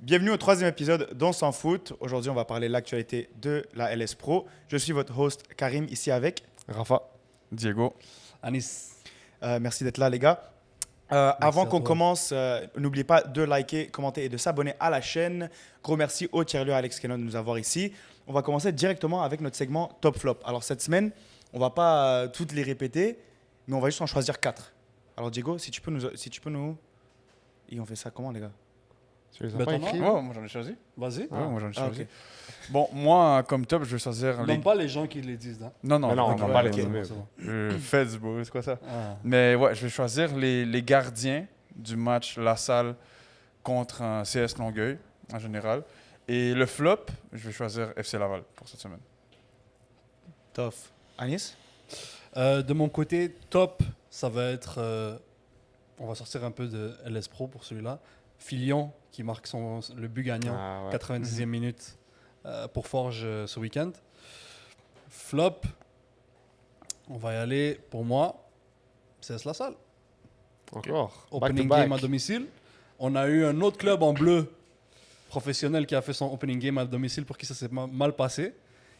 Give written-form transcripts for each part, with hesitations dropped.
Bienvenue au troisième épisode d'On s'en fout. Aujourd'hui, on va parler de l'actualité de la LS Pro. Je suis votre host Karim, ici avec Rafa, Diego, Anis. Merci d'être là, les gars. Avant qu'on commence, n'oubliez pas de liker, commenter et de s'abonner à la chaîne. Gros merci au tiers-lieu Alex Kennon de nous avoir ici. On va commencer directement avec notre segment Top Flop. Alors cette semaine, on va pas toutes les répéter, mais on va juste en choisir 4. Alors Diego, si tu peux nous... Et on fait ça comment, les gars? tu les as Ben, pas t'en as écrits? un? Ouais, moi j'en ai choisi. Vas-y. Moi j'en ai choisi. ok. Bon, moi comme top, je vais choisir les... Donne pas les gens qui les disent. Hein. Non, Mais non, on non, va pas les ok. nommer. C'est bon. Feds, bro, c'est quoi ça? Ah. Mais ouais, je vais choisir les gardiens du match La Salle contre un CS Longueuil, en général. Et le flop, je vais choisir FC Laval pour cette semaine. Tough. Anis? De mon côté, top, ça va être... on va sortir un peu de LS Pro pour celui-là. Filion qui marque le but gagnant, Ah, ouais. 90e minute pour Forge ce week-end. Flop, on va y aller pour moi, c'est La Salle. Encore. Opening Back to game back. à domicile. On a eu un autre club en bleu professionnel qui a fait son opening game à domicile pour qui ça s'est mal passé.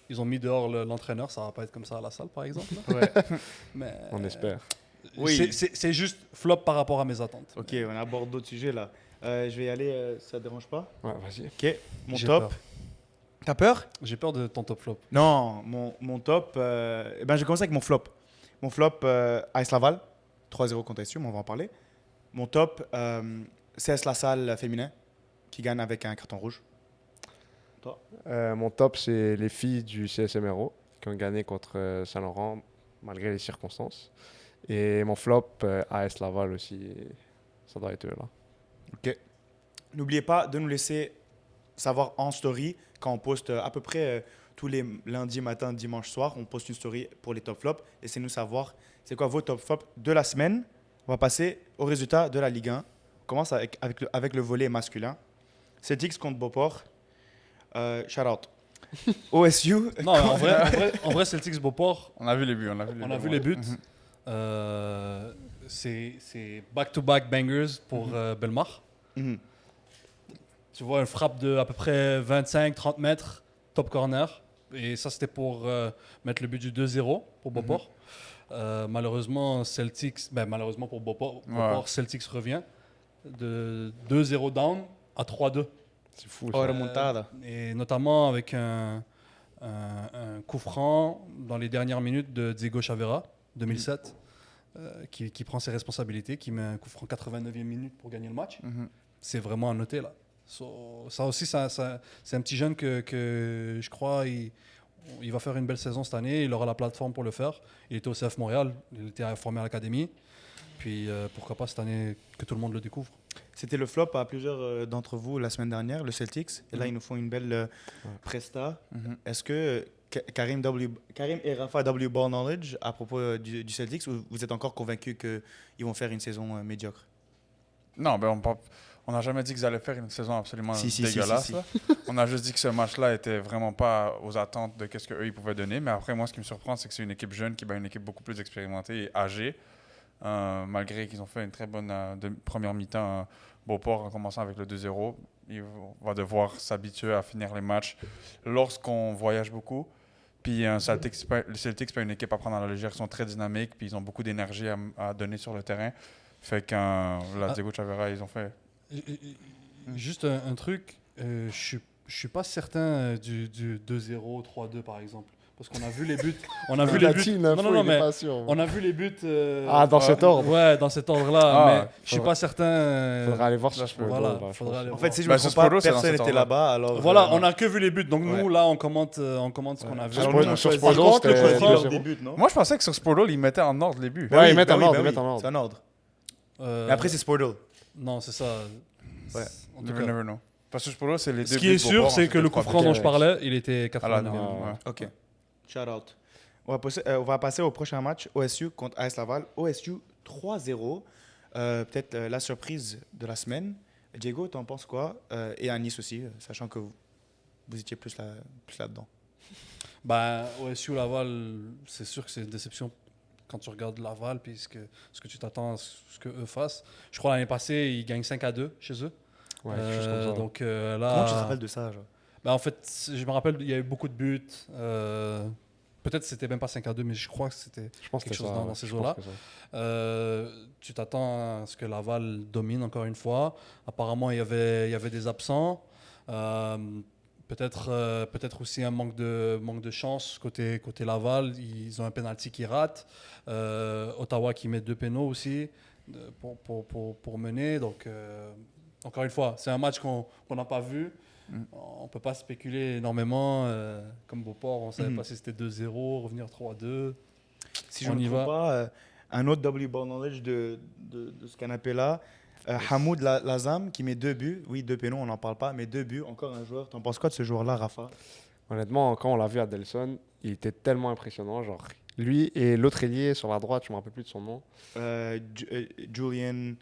Ils ont mis dehors l'entraîneur, ça va pas être comme ça à La Salle par exemple. là. Ouais. Mais On espère. Oui. c'est juste flop par rapport à mes attentes. Ok, on aborde d'autres sujets là. Je vais y aller, ça te dérange pas? Ouais, vas-y. Ok, mon J'ai top. peur. T'as peur? J'ai peur de ton top flop. Non, mon top. Je vais commencer avec mon flop. Mon flop, AS Laval, 3-0 contre SU, mais on va en parler. Mon top, CS La Salle féminin, qui gagne avec un carton rouge. Mon top, c'est les filles du CSMRO qui ont gagné contre Saint-Laurent malgré les circonstances. Et mon flop, AS Laval aussi, ça doit être eux là. Ok. N'oubliez pas de nous laisser savoir en story quand on poste à peu près tous les lundis matin, dimanche soir. On poste une story pour les top flops. Laissez-nous savoir c'est quoi vos top flops de la semaine. On va passer aux résultats de la Ligue 1. On commence avec le volet masculin. Celtics contre Beauport. Shout out. OSU. Non, en vrai Celtics Beauport, On a vu les buts, on a vu les buts. C'est back-to-back bangers pour Belmar. Mhm. Tu vois, une frappe de à peu près 25-30 mètres, top corner. Et ça, c'était pour mettre le but du 2-0 pour Beauport. Malheureusement, malheureusement pour Beauport, Celtics revient de 2-0 down à 3-2. C'est fou. Oh, Ça. remontada. Et notamment avec un coup franc dans les dernières minutes de Diego Chavera, 2007, qui prend ses responsabilités, qui met un coup franc 89e minute pour gagner le match. C'est vraiment à noter là. Ça aussi, c'est un petit jeune que je crois il va faire une belle saison cette année. Il aura la plateforme pour le faire. Il était au CF Montréal, il était formé à l'académie. Puis pourquoi pas cette année que tout le monde le découvre. C'était le flop à plusieurs d'entre vous la semaine dernière, le Celtics. Et là, ils nous font une belle presta. Est-ce que Karim et Rafa W Ball Knowledge à propos du Celtics, ou vous êtes encore convaincus qu'ils vont faire une saison médiocre? Non, ben on n'a jamais dit qu'ils allaient faire une saison absolument Si, dégueulasse. si. là. On a juste dit que ce match-là était vraiment pas aux attentes de ce qu'eux ils pouvaient donner. Mais après, moi, ce qui me surprend, c'est que c'est une équipe jeune qui bat une équipe beaucoup plus expérimentée et âgée. Malgré qu'ils ont fait une très bonne première mi-temps, Beauport en commençant avec le 2-0. Il va devoir s'habituer à finir les matchs lorsqu'on voyage beaucoup. Puis le Celtics, c'est pas une équipe à prendre à la légère. Ils sont très dynamiques, puis ils ont beaucoup d'énergie à donner sur le terrain. Fait qu'un Diego Chavera, ils ont fait... Juste un truc, je suis pas certain du 2-0, 3-2 par exemple. Parce qu'on a vu les buts. On a vu Il a les buts. dit une info, Non, il est mais pas sûr. on a vu les buts. Dans cet ordre. Ouais, dans cet ordre-là. Ah, mais je suis faudra- pas certain. Faudra aller voir sur je- Sport. Voilà, là, je faudra pense. aller En voir. fait, si je Bah, me ce trompe pas, Spolo, c'est dans personne cet n'était ordre-là. là-bas. Alors, Voilà, non. on a que vu les buts. Donc nous, Ouais. là, on commente ce qu'on a vu. Sur Alors, nous, on sur choisit- Sport, Par contre, le c'était choix 2-0. des buts, non? Moi, je pensais que sur Sportle, ils mettaient en ordre les buts. Ouais, ils mettent bah en oui, ordre, bah ils mettent oui. en ordre. C'est en ordre. Euh, Et après, c'est Sportle. Non, c'est ça. Ouais. En tout You cas, never know. Parce que Sportle, c'est les deux ce qui buts est de sûr, Beauport, c'est ensuite que les le trois coup buts. franc dont je direct. parlais, il était À la 89e. ouais. OK. Shout out. On va passer au prochain match, OSU contre AS Laval. OSU 3-0. Peut-être la surprise de la semaine. Diego, t'en penses quoi? Et à Nice aussi, sachant que vous étiez plus là-dedans. Ben, OSU Laval, c'est sûr que c'est une déception quand tu regardes Laval, puis ce que tu t'attends à ce qu'eux fassent. Je crois l'année passée, ils gagnent 5-2 chez eux. Ouais, quelque chose comme ça. Donc Comment tu te là, rappelles de ça, genre? en fait, je me rappelle, il y a eu beaucoup de buts. Peut-être que c'était même pas 5-2, mais je crois que c'était Je pense que quelque c'est chose ça, dans ouais. ces Je eaux-là. pense que c'est ça. Tu t'attends à ce que Laval domine encore une fois. Apparemment, il y avait des absents. Peut-être aussi un manque de chance côté Laval. Ils ont un penalty qui rate. Ottawa qui met 2 pénaux aussi pour mener. Donc, encore une fois, c'est un match qu'on n'a pas vu. On ne peut pas spéculer énormément. Comme Beauport, on ne savait pas si c'était 2-0, revenir 3-2. Si je On ne me y trompe va. pas, un autre W-Ball Knowledge de ce canapé-là, Hamoud Lazam qui met 2 buts. Oui, 2 pénaux, on n'en parle pas, mais 2 buts. Encore un joueur. T'en penses quoi de ce joueur-là, Rafa? Honnêtement, quand on l'a vu à Delson, il était tellement impressionnant. Genre, lui et l'autre ailier sur la droite, je ne me rappelle plus de son nom. Julian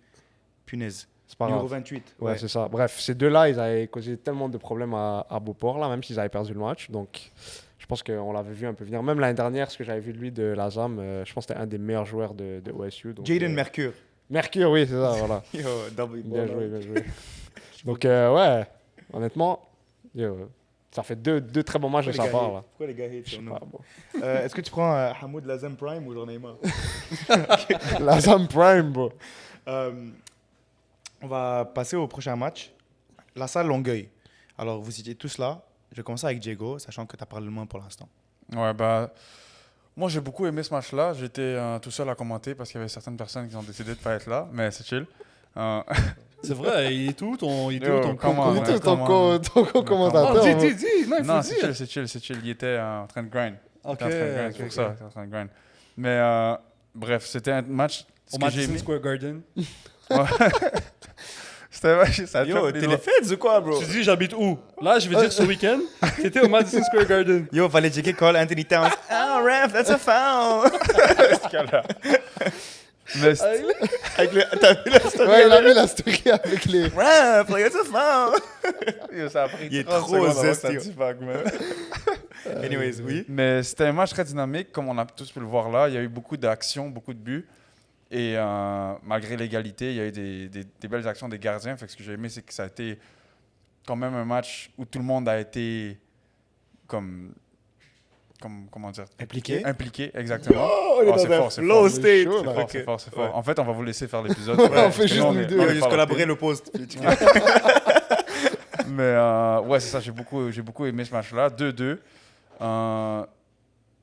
Punez. C'est pas Numéro grave. 28. Ouais, c'est ça. Bref, ces deux-là, ils avaient causé tellement de problèmes à Beauport, là, même s'ils avaient perdu le match. Donc, je pense qu'on l'avait vu un peu venir. Même l'année dernière, ce que j'avais vu de lui de Lazam, je pense que c'était un des meilleurs joueurs de OSU. Donc, Jaden Mercure. Mercure, oui, c'est ça, voilà. Yo, W-Ball. Bien joué, bien joué. Donc, ouais, honnêtement, ça fait deux très bons matchs de sa part, là. Pourquoi les gars hate Je sais sur nous? pas, bon. Est-ce que tu prends Hamoud Lazam Prime ou j'en ai marre? Lazam Prime, bro. On va passer au prochain match. La salle Longueuil. Alors, vous étiez tous là. Je vais commencer avec Diego, sachant que tu as parlé le moins pour l'instant. Ouais, bah, moi j'ai beaucoup aimé ce match-là. J'étais tout seul à commenter parce qu'il y avait certaines personnes qui ont décidé de ne pas être là, mais c'est chill. C'est vrai, il est tout ton comment, Il ouais, était ton commentateur. Ah, moi. dis, non, il faut Non, dire. c'est chill. Il était en train de grind. Ok, Il était en train de grind, c'est pour ça. Il était en train de grind. Mais bref, c'était un match. Ce Au que j'ai Madison aimé. Square Garden. C'était ça. Yo, t'es les feds ou quoi, bro? Tu dis, j'habite où? Là, je vais dire ce week-end, t'étais au Madison Square Garden. Yo, fallait checker call Anthony Towns. Oh, ref, that's a foul! Mais Avec le, t'as vu la story? Ouais, il a mis la story avec les. Ref, like, that's a foul! ça a pris Il est 30 trop secondes avant que zesty, ça yo. divague, mais- Anyways, oui. Mais c'était un match très dynamique, comme on a tous pu le voir là. Il y a eu beaucoup d'actions, beaucoup de buts. Et malgré l'égalité, il y a eu des belles actions des gardiens. Fait que ce que j'ai aimé, c'est que ça a été quand même un match où tout le monde a été comment dire? Impliqué? Impliqué, exactement. Oh, il est c'est dans un fort, c'est flow fort. state. chaud, là. C'est fort. Ouais. En fait, on va vous laisser faire l'épisode. on fait Parce que juste nous, nous est- deux. on Yo, est juste pas collaborer rapide. le post. Mais ouais, c'est ça, j'ai beaucoup aimé ce match-là. 2-2.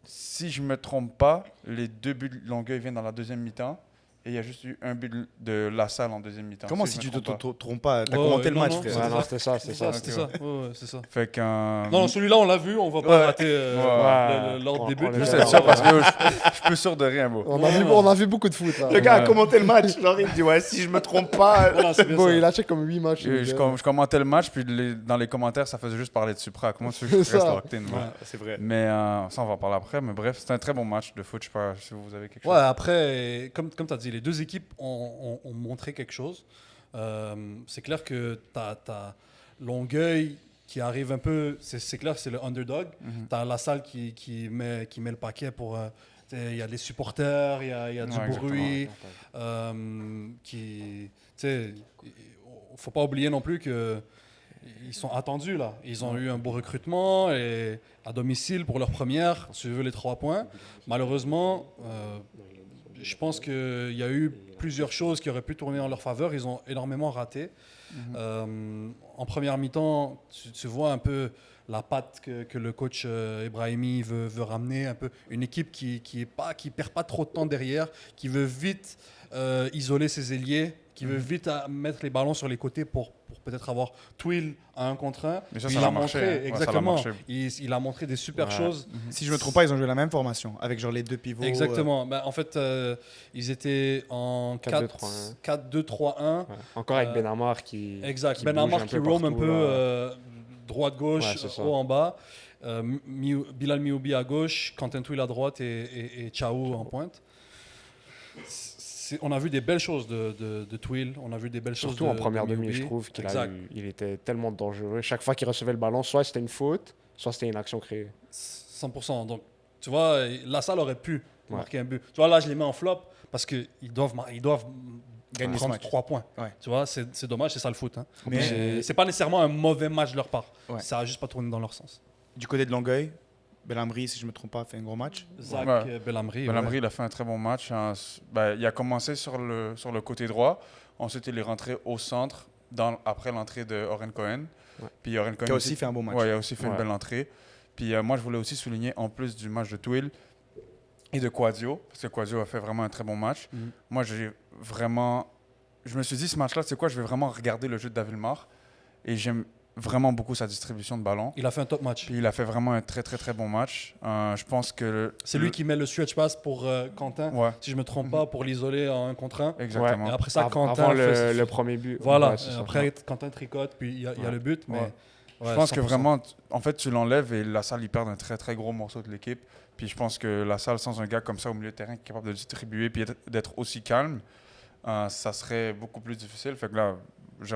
Si je me trompe pas, les 2 buts de Longueuil viennent dans la deuxième mi-temps. Et il y a juste eu un but de La Salle en deuxième mi-temps. Comment je si me tu te trompe pas. trompes pas? T'as Ouais, commenté le non, match, non, frère. Ouais, non, c'était ça, C'est c'est ça. ça, c'était ça. Ouais, c'est ça. Fait que, Non, celui-là, on l'a vu, on va pas rater l'ordre des buts. on est juste Ouais, être sûr parce que je peux sûr de rien, bro. On a vu beaucoup de foot, là. Le gars a commenté le match. Genre, il dit, ouais, si je me trompe pas. Voilà, c'est bien Bon, ça. il a check comme 8 matchs. Je commentais le match, puis dans les commentaires, ça faisait juste parler de Supra. Comment tu veux que je C'est reste ça. locked in, moi? Ouais, c'est vrai. Mais ça, on va en parler après. Mais bref, c'était un très bon match de foot. Je sais pas si vous avez quelque chose. Ouais, après, comme tu as dit, les deux équipes ont montré quelque chose. C'est clair que tu as Longueuil qui arrive un peu, c'est clair que c'est le underdog. Tu as La Salle qui met le paquet pour... il y a des supporters, il y a du Ouais, bruit. Faut pas oublier non plus que ils sont attendus là. Ils ont eu un beau recrutement et à domicile pour leur première, si tu veux les 3 points. Malheureusement, je pense qu'il y a eu plusieurs choses qui auraient pu tourner en leur faveur. Ils ont énormément raté. En première mi-temps, tu vois un peu la patte que le coach Ebrahimi veut ramener, un peu une équipe qui perd pas trop de temps derrière, qui veut vite isoler ses ailiers, qui veut vite mettre les ballons sur les côtés pour peut-être avoir Twill à 1 contre 1. Mais ça, Puis ça il a a marché, montré, hein. Ouais, ça a exactement. marché. Il a montré des super choses. Si je me trompe pas, ils ont joué la même formation. Avec genre les 2 pivots. Exactement. Ben, en fait, ils étaient en 4-2-3-1. 4-2-3-1. Ouais. Encore avec Euh, Ben Amar qui. Exact. qui Ben bouge Amar qui roam un partout, peu là. droite-gauche, Ouais, c'est ça. haut en bas. Bilal Mioubi à gauche, Quentin Twill à droite et Chao en pointe. On a vu des belles choses de Twill, on a vu des belles Surtout choses en de première demi, Mioubi. je trouve qu'il Exact. il était tellement dangereux. Chaque fois qu'il recevait le ballon, soit c'était une faute, soit c'était une action créée. 100%. Donc, tu vois, La Salle aurait pu Ouais. marquer un but. Tu vois, là, je les mets en flop parce qu'ils doivent Gagner ce prendre match. 3 points. Ouais. Tu vois, c'est dommage, c'est ça le foot. Hein. Mais- Mais c'est pas nécessairement un mauvais match de leur part. Ouais. Ça a juste pas tourné dans leur sens. Du côté de Longueuil, Belhamri, si je ne me trompe pas, fait un gros match. Zach Ouais. Belhamri. Belhamri, ouais. il a fait un très bon match. Hein. Il a commencé sur le côté droit. Ensuite, il est rentré au centre après l'entrée de Oren Cohen. Ouais. Puis Oren Cohen Qui a aussi fait un bon match. Ouais, il a aussi fait une Ouais. belle entrée. Puis moi, je voulais aussi souligner, en plus du match de Twill et de Quadio, parce que Quadio a fait vraiment un très bon match. Mhm. Moi, je me suis dit, ce match-là, tu sais quoi, je vais vraiment regarder le jeu de Davilmar. Et j'aime vraiment beaucoup sa distribution de ballon. Il a fait un top match. Puis il a fait vraiment un très, très, très bon match. Je pense que... C'est lui qui met le stretch pass pour Quentin, Ouais, si je me trompe pas, pour l'isoler en 1 contre 1. exactement. Et après ça, Quentin Avant fait- le premier but. Voilà, Ouais, c'est ça. après Quentin tricote, puis il y a Ouais. le but. Mais Ouais. ouais, Je pense que 100%. vraiment, en fait, tu l'enlèves et la salle, il perd un très, très gros morceau de l'équipe. Puis je pense que la salle, sans un gars comme ça au milieu de terrain qui est capable de distribuer puis d'être aussi calme, ça serait beaucoup plus difficile. Fait que là, je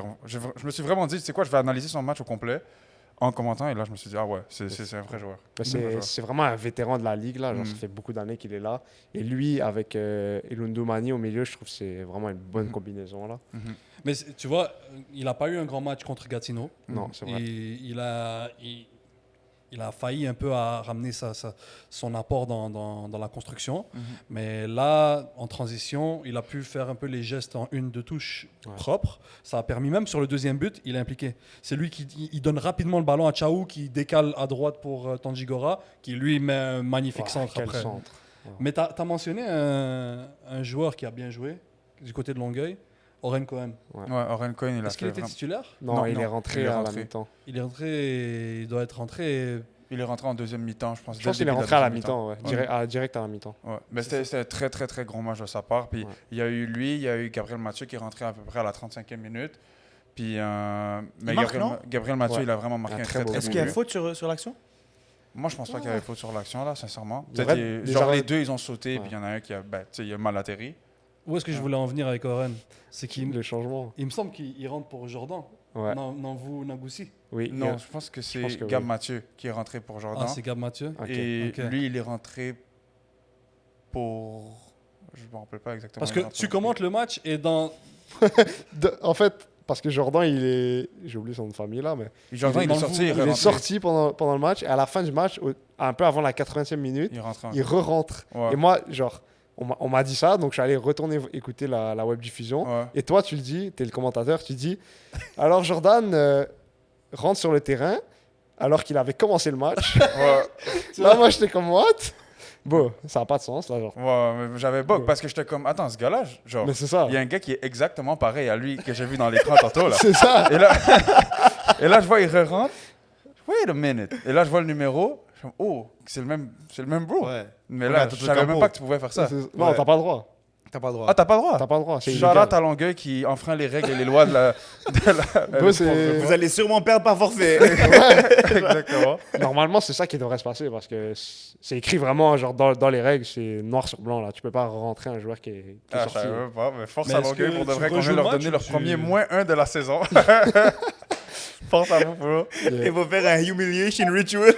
me suis vraiment dit, tu sais quoi, je vais analyser son match au complet en commentant. Et là, je me suis dit, ah ouais, c'est un vrai joueur. Mais C'est un vrai joueur. c'est vraiment un vétéran de la ligue. Là. Genre, Mhm. Ça fait beaucoup d'années qu'il est là. Et lui, avec Elundu Mani au milieu, je trouve que c'est vraiment une bonne Mhm. combinaison. Là. Mhm. Mais tu vois, il n'a pas eu un grand match contre Gatineau. Non, c'est vrai. Il a failli un peu à ramener son apport dans la construction. Mhm. Mais là, en transition, il a pu faire un peu les gestes en 1-2 touches Ouais. propres. Ça a permis, même sur le deuxième but, il est impliqué. C'est lui qui il donne rapidement le ballon à Chaou, qui décale à droite pour Tanjigora, qui lui met un magnifique Ouais, centre quel après. centre. Mais tu as mentionné un joueur qui a bien joué du côté de Longueuil, Oren Cohen. Ouais, Oren Cohen, il a Est-ce qu'il fait était vraiment- titulaire? Non, Non, il non, est rentré il est à la rentré. mi-temps. Il est rentré, il doit être rentré. Il est rentré en deuxième mi-temps, je pense. Je dès pense le qu'il est début de rentré à la deuxième mi-temps. Ouais. Direct à la mi-temps. Ouais. Mais c'était un très, très, très grand match de sa part. Puis Ouais. il y a eu lui, il y a eu Gabriel Mathieu qui est rentré à peu près à la 35e minute. Puis, mais Il marque, non? Gabriel Mathieu, Ouais. il a vraiment marqué Un un très très, beau très Est-ce beau qu'il y a but. faute sur l'action? Moi, je pense pas qu'il y avait faute sur l'action, là, sincèrement. Il y Peut-être aurait que, des genre, arrêts- les deux, ils ont sauté, Ouais. puis il y en a un qui a, tu sais, il a mal atterri. Où est-ce que je voulais en venir avec Oren? C'est qu'il Le changement. il me semble qu'il rentre pour Jordan. Ouais. Nanvou Nagoussi. Oui. Non, je pense que c'est pense que Gab oui. Mathieu qui est rentré pour Jordan. Ah, c'est Gab Mathieu. Ok. Et ok. lui, il est rentré pour... Je me rappelle pas exactement. Parce que tu commentes le match et dans. En fait, parce que Jordan, il est. J'ai oublié son nom de famille là, mais. Jordan, il dans est le sorti, bout, il Il est est rentré. sorti pendant le match et à la fin du match, un peu avant la 80e minute, Il est rentré. il re-rentre. Ouais. Et moi, genre, on m'a dit ça, donc je suis allé retourner écouter la web diffusion. Ouais. Et toi, tu le dis, tu es le commentateur, tu dis alors Jordan rentre sur le terrain alors qu'il avait commencé le match. Ouais. Là, moi, j'étais comme what? Bon, ça n'a pas de sens là, genre. Ouais, mais j'avais bug Ouais. parce que j'étais comme, attends, ce gars-là, genre, Mais c'est ça. il y a un gars qui est exactement pareil à lui que j'ai vu dans l'écran tantôt, là. C'est ça. Et là, je vois, il re-rentre. Wait a minute. Et là, je vois le numéro. Je suis comme, oh, c'est le même bro. Ouais. Mais Ouais, là, Toto je savais même Campo. pas que tu pouvais faire ça. Non, Ouais. t'as pas le droit. T'as pas le droit. Ah, t'as pas le droit? T'as pas le droit. C'est Shout-out illégal. à Longueuil qui enfreint les règles et les lois de la... Bro, c'est- Vous allez sûrement perdre par forfait. Exactement. Normalement, c'est ça qui devrait se passer parce que c'est écrit vraiment genre dans les règles, c'est noir sur blanc là. Tu peux pas rentrer un joueur qui est Ah, je sorti. savais même pas, mais force Mais à est-ce Longueuil que pour de tu vrai qu'on rejoues vient le leur match donner ou leur tu- premier -1 de la saison. Force à vous, bro. Il va faire un humiliation ritual.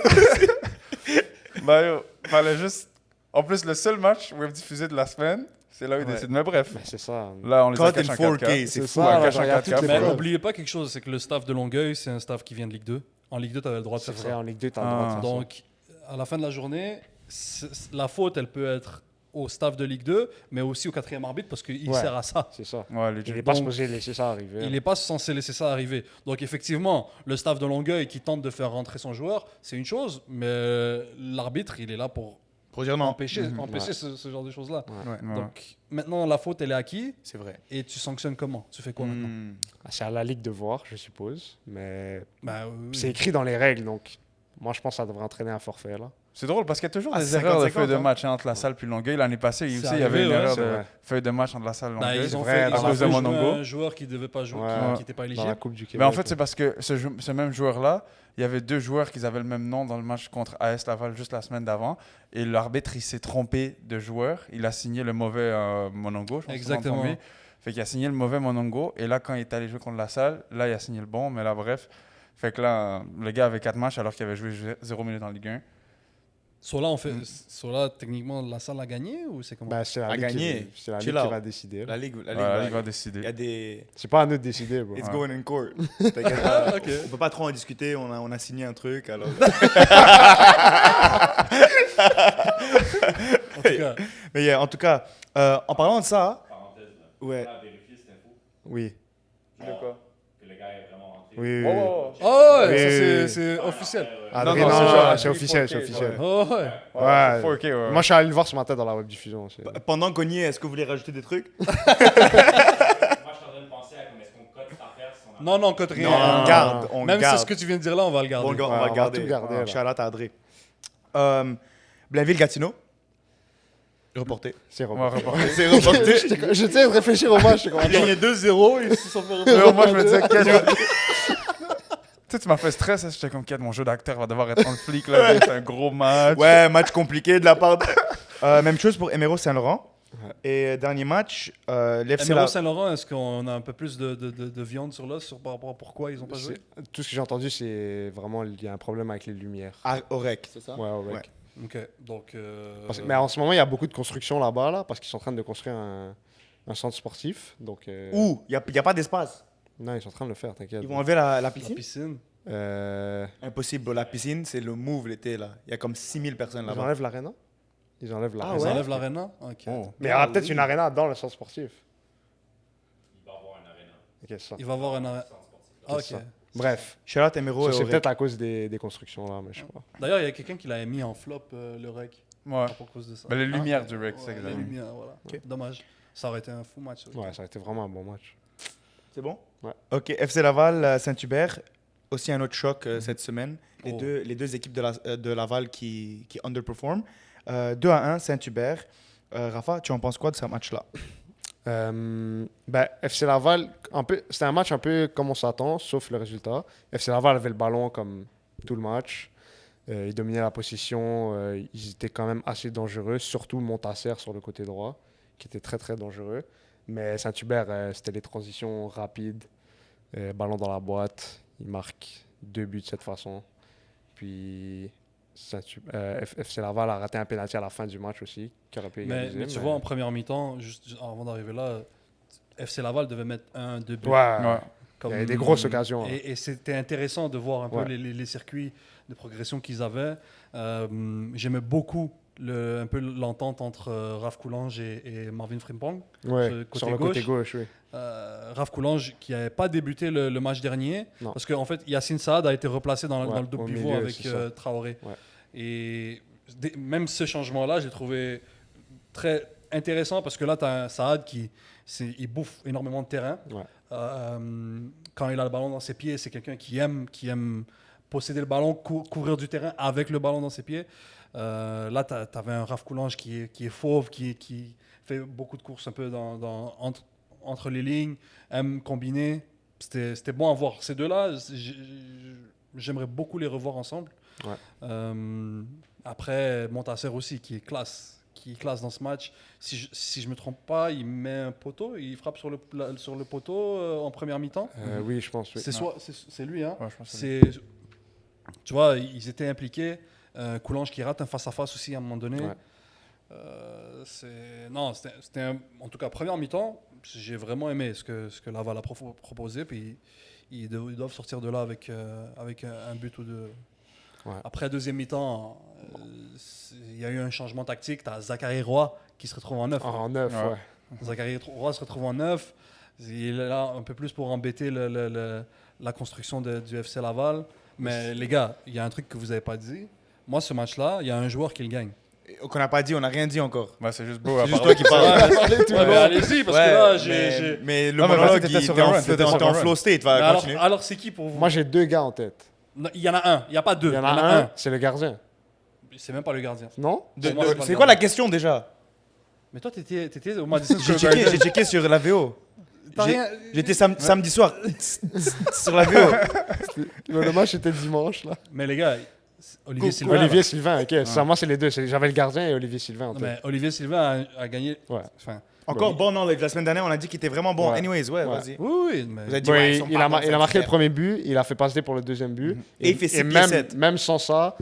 Bah yo, fallait juste... En plus, le seul match web diffusé de la semaine, c'est là où ils Ouais. décident. Mais bref, Mais c'est ça. là, on les a Cut in cachés en 4K, 4K. c'est fou. ça, ouais, là, cache genre, en il y a 4K, toutes les Mais ouais. preuves. n'oubliez pas quelque chose, c'est que le staff de Longueuil, c'est un staff qui vient de Ligue 2. En Ligue 2, tu avais le droit de C'est faire vrai, ça. en Ligue 2, t'as le droit de Ah. faire ça. Donc, à la fin de la journée, la faute, elle peut être au staff de Ligue 2, mais aussi au quatrième arbitre parce qu'il Ouais. sert à ça. C'est ça. Ouais, Il legit. n'est pas Donc, supposé laisser ça arriver. Il n'est pas censé laisser ça arriver. Donc, effectivement, le staff de Longueuil qui tente de faire rentrer son joueur, c'est une chose, mais l'arbitre, il est là pour Pour dire non. empêcher Ouais. ce genre de choses-là. Ouais. Ouais. Donc, maintenant, la faute, elle est à qui? C'est vrai. Et tu sanctionnes comment? Tu fais quoi maintenant? Hmm. C'est à la Ligue de voir, je suppose. Mais Bah, oui. c'est écrit dans les règles, donc moi, je pense que ça devrait entraîner un forfait là. C'est drôle parce qu'il y a toujours Ah, des 50-50, erreurs de feuille de hein. match entre la salle puis Longueuil. L'année passée, C'est aussi, il y avait arrivé, une ouais, erreur c'est de vrai. feuille de match entre la salle et Bah, Longueuil. ils ont vrai, fait, à ils ont cause fait de jouer Monongo. un joueur qui devait pas jouer, Ouais. qui n'était pas Dans la éligible. Coupe du Québec. Mais en fait, c'est parce que ce même joueur-là, il y avait deux joueurs qui avaient le même nom dans le match contre AS Laval juste la semaine d'avant. Et l'arbitre, il s'est trompé de joueur. Il a signé le mauvais Monongo, je pense. Exactement. Fait qu'il a signé le mauvais Monongo. Et là, quand il est allé jouer contre la salle, là, il a signé le bon. Mais là, bref. Fait que là, le gars avait 4 matchs alors qu'il avait joué 0 minutes en Ligue 1. Sola, techniquement, la salle a gagné ou c'est comment? Ben, c'est la À ligue gagner. c'est la Chill ligue qui out. va décider. La Ligue, Ouais, la Ligue va il y décider. a des... C'est pas à nous de décider, bro. It's Ouais. going in court. T'inquiète pas. Ok. On peut pas trop en discuter, on a signé un truc, alors... En tout cas, Mais en tout cas, en parlant de ça... Ouais. Oui. De quoi? Oui, oui. oh, ouais, Oui, ça, oui, c'est officiel. Adrien, Non, non, c'est genre c'est officiel, c'est officiel. Oh, ouais. Ouais. 4K, ouais. Moi, je suis allé le voir ce matin dans la web diffusion. Pendant qu'on y est, est-ce que vous voulez rajouter des trucs? Moi, je suis en train de penser à comme est-ce qu'on cote cette affaire si on a... Non, non, cote rien. Non, on garde, on Même garde. si ce que tu viens de dire là, on va le garder. Bon, on Ouais, va le garder. tout garder, là. Shout-out à Adré. Blainville-Gatineau. Reporté. C'est On va reporté. reporter. C'est reporté. J'étais de réfléchir au match. Il a gagné 2-0, ils se sont fait Ouais, moi, je me disais, Ken, tu sais, tu m'as fait stress. J'étais comme, Ken, mon jeu d'acteur va devoir être en flic. Là, c'est un gros match. Ouais, match compliqué de la part de... même chose pour Emeraude Saint-Laurent. Et dernier match, l'FC Emeraude La... Saint-Laurent, est-ce qu'on a un peu plus de viande sur l'os par rapport à pourquoi ils n'ont pas joué? Tout ce que j'ai entendu, c'est vraiment il y a un problème avec les lumières. Au REC, c'est ça? Ouais, ouais. Ouais. Ok, donc. Mais en ce moment, il y a beaucoup de construction là-bas, là, parce qu'ils sont en train de construire un centre sportif. Donc, Où? Il n'y a pas d'espace. non, ils sont en train de le faire, t'inquiète. Ils vont enlever la la piscine? piscine. Impossible. La piscine, c'est le move l'été, là. Il y a comme 6000 personnes Ils là-bas. enlèvent l'aréna. Ils enlèvent l'aréna. Ils ouais? enlèvent l'aréna? Ok. Oh. Mais il y aura peut-être une aréna dans le centre sportif. Il va y avoir un aréna. Ok, c'est ça. Il va y avoir un aréna. Ah, ok. C'est ça. Bref, Shout-out Emeraude et ça, c'est au peut-être REC. à cause des constructions là, mais je sais pas. D'ailleurs, il y a quelqu'un qui l'avait mis en flop, le rec, Ouais. à cause de ça. Ben, les lumières du rec, c'est Ouais, les exactement. lumières, voilà. Dommage. Ça aurait été un fou match. ça. Ouais, ça a été vraiment un bon match. C'est bon? Ouais. Ok, FC Laval, Saint-Hubert. Aussi un autre choc cette semaine. Oh. Les deux équipes de Laval qui underperform. 2-1, Saint-Hubert. Rafa, tu en penses quoi de ce match-là? FC Laval, c'était un match un peu comme on s'attend, sauf le résultat. FC Laval avait le ballon comme tout le match. Ils dominaient la possession. Ils étaient quand même assez dangereux, surtout Montasser sur le côté droit, qui était très très dangereux. Mais Saint-Hubert, c'était les transitions rapides, ballon dans la boîte. Ils marquent 2 buts de cette façon. Puis FC Laval a raté un pénalty à la fin du match aussi, qui aurait pu égaliser. Mais tu vois, en première mi-temps, juste avant d'arriver là, FC Laval devait mettre 1-2 buts. Ouais, Ouais. il y avait des grosses occasions. Et c'était intéressant de voir un peu Ouais. les circuits de progression qu'ils avaient. J'aimais beaucoup un peu l'entente entre Raph Coulange et Marvin Frimpong. Ouais, côté sur le côté gauche, oui. Raph Coulange qui n'avait pas débuté le match dernier, Non. parce qu'en fait Yacine Saad a été replacé dans Ouais, le double au pivot milieu, avec c'est ça. Traoré. Ouais. Et même ce changement-là, j'ai trouvé très intéressant parce que là, tu as un Saad il bouffe énormément de terrain. Ouais. Quand il a le ballon dans ses pieds, c'est quelqu'un qui aime posséder le ballon, couvrir du terrain avec le ballon dans ses pieds. Là, tu avais un Raph Coulange qui est fauve, qui fait beaucoup de courses un peu entre les lignes, aime combiner. C'était bon à voir. Ces deux-là, j'aimerais beaucoup les revoir ensemble. Ouais. Après, Montasser aussi, qui est classe dans ce match. Si je me trompe pas, il met un poteau, il frappe sur le poteau en première mi-temps. Oui, je pense, oui. C'est lui, hein. Ouais, je pense que c'est Tu vois, ils étaient impliqués. Coulange qui rate un face-à-face aussi à un moment donné. Ouais. C'était en tout cas première mi-temps. J'ai vraiment aimé ce que Laval a proposé. Puis ils doivent sortir de là avec un but ou deux. Ouais. Après deuxième mi-temps, il y a eu un changement tactique. Tu as Zachary Roy qui se retrouve en neuf. En 9, Ouais. ouais. Zachary Roy se retrouve en neuf. Il est là un peu plus pour embêter la construction du FC Laval. Mais les gars, il y a un truc que vous n'avez pas dit. Moi, ce match-là, il y a un joueur qui le gagne. Qu'on n'a pas dit, on n'a rien dit encore. Ouais, c'est juste beau à C'est juste parler. toi qui parles. Ouais, mais allez-y, parce que là, j'ai. Mais le Non, mais monologue, vas-y, t'étais il sur était un en run, t'étais sur t'es en un run. flow state. Mais Va, continue. alors c'est qui pour vous? Moi, j'ai 2 gars en tête. Non, il y en a un, il n'y a pas deux. Il y en a un, c'est le gardien. C'est même pas le gardien. Non? Pour moi, c'est pas le C'est quoi gardien. la question déjà? Mais toi, t'étais au Madison J'ai Square Garden. checké sur la VO. T'as rien- J'étais samedi soir sur la VO. Le match était dimanche, là. Mais les gars, Olivier Sylvain. Olivier Sylvain, ok. Ça, moi, c'est les deux. J'avais le gardien et Olivier Sylvain en Non, tête. mais Olivier Sylvain a gagné. Ouais. Enfin, Encore bon knowledge. La semaine dernière, on a dit qu'il était vraiment bon. Ouais. Anyways, ouais, Ouais. vas-y. oui, mais. Vous avez dit, Ouais, ouais, ils sont il pas a bons, marqué le premier but, il a fait passer pour le deuxième but. Et il fait 6 pieds même, 7. même sans ça,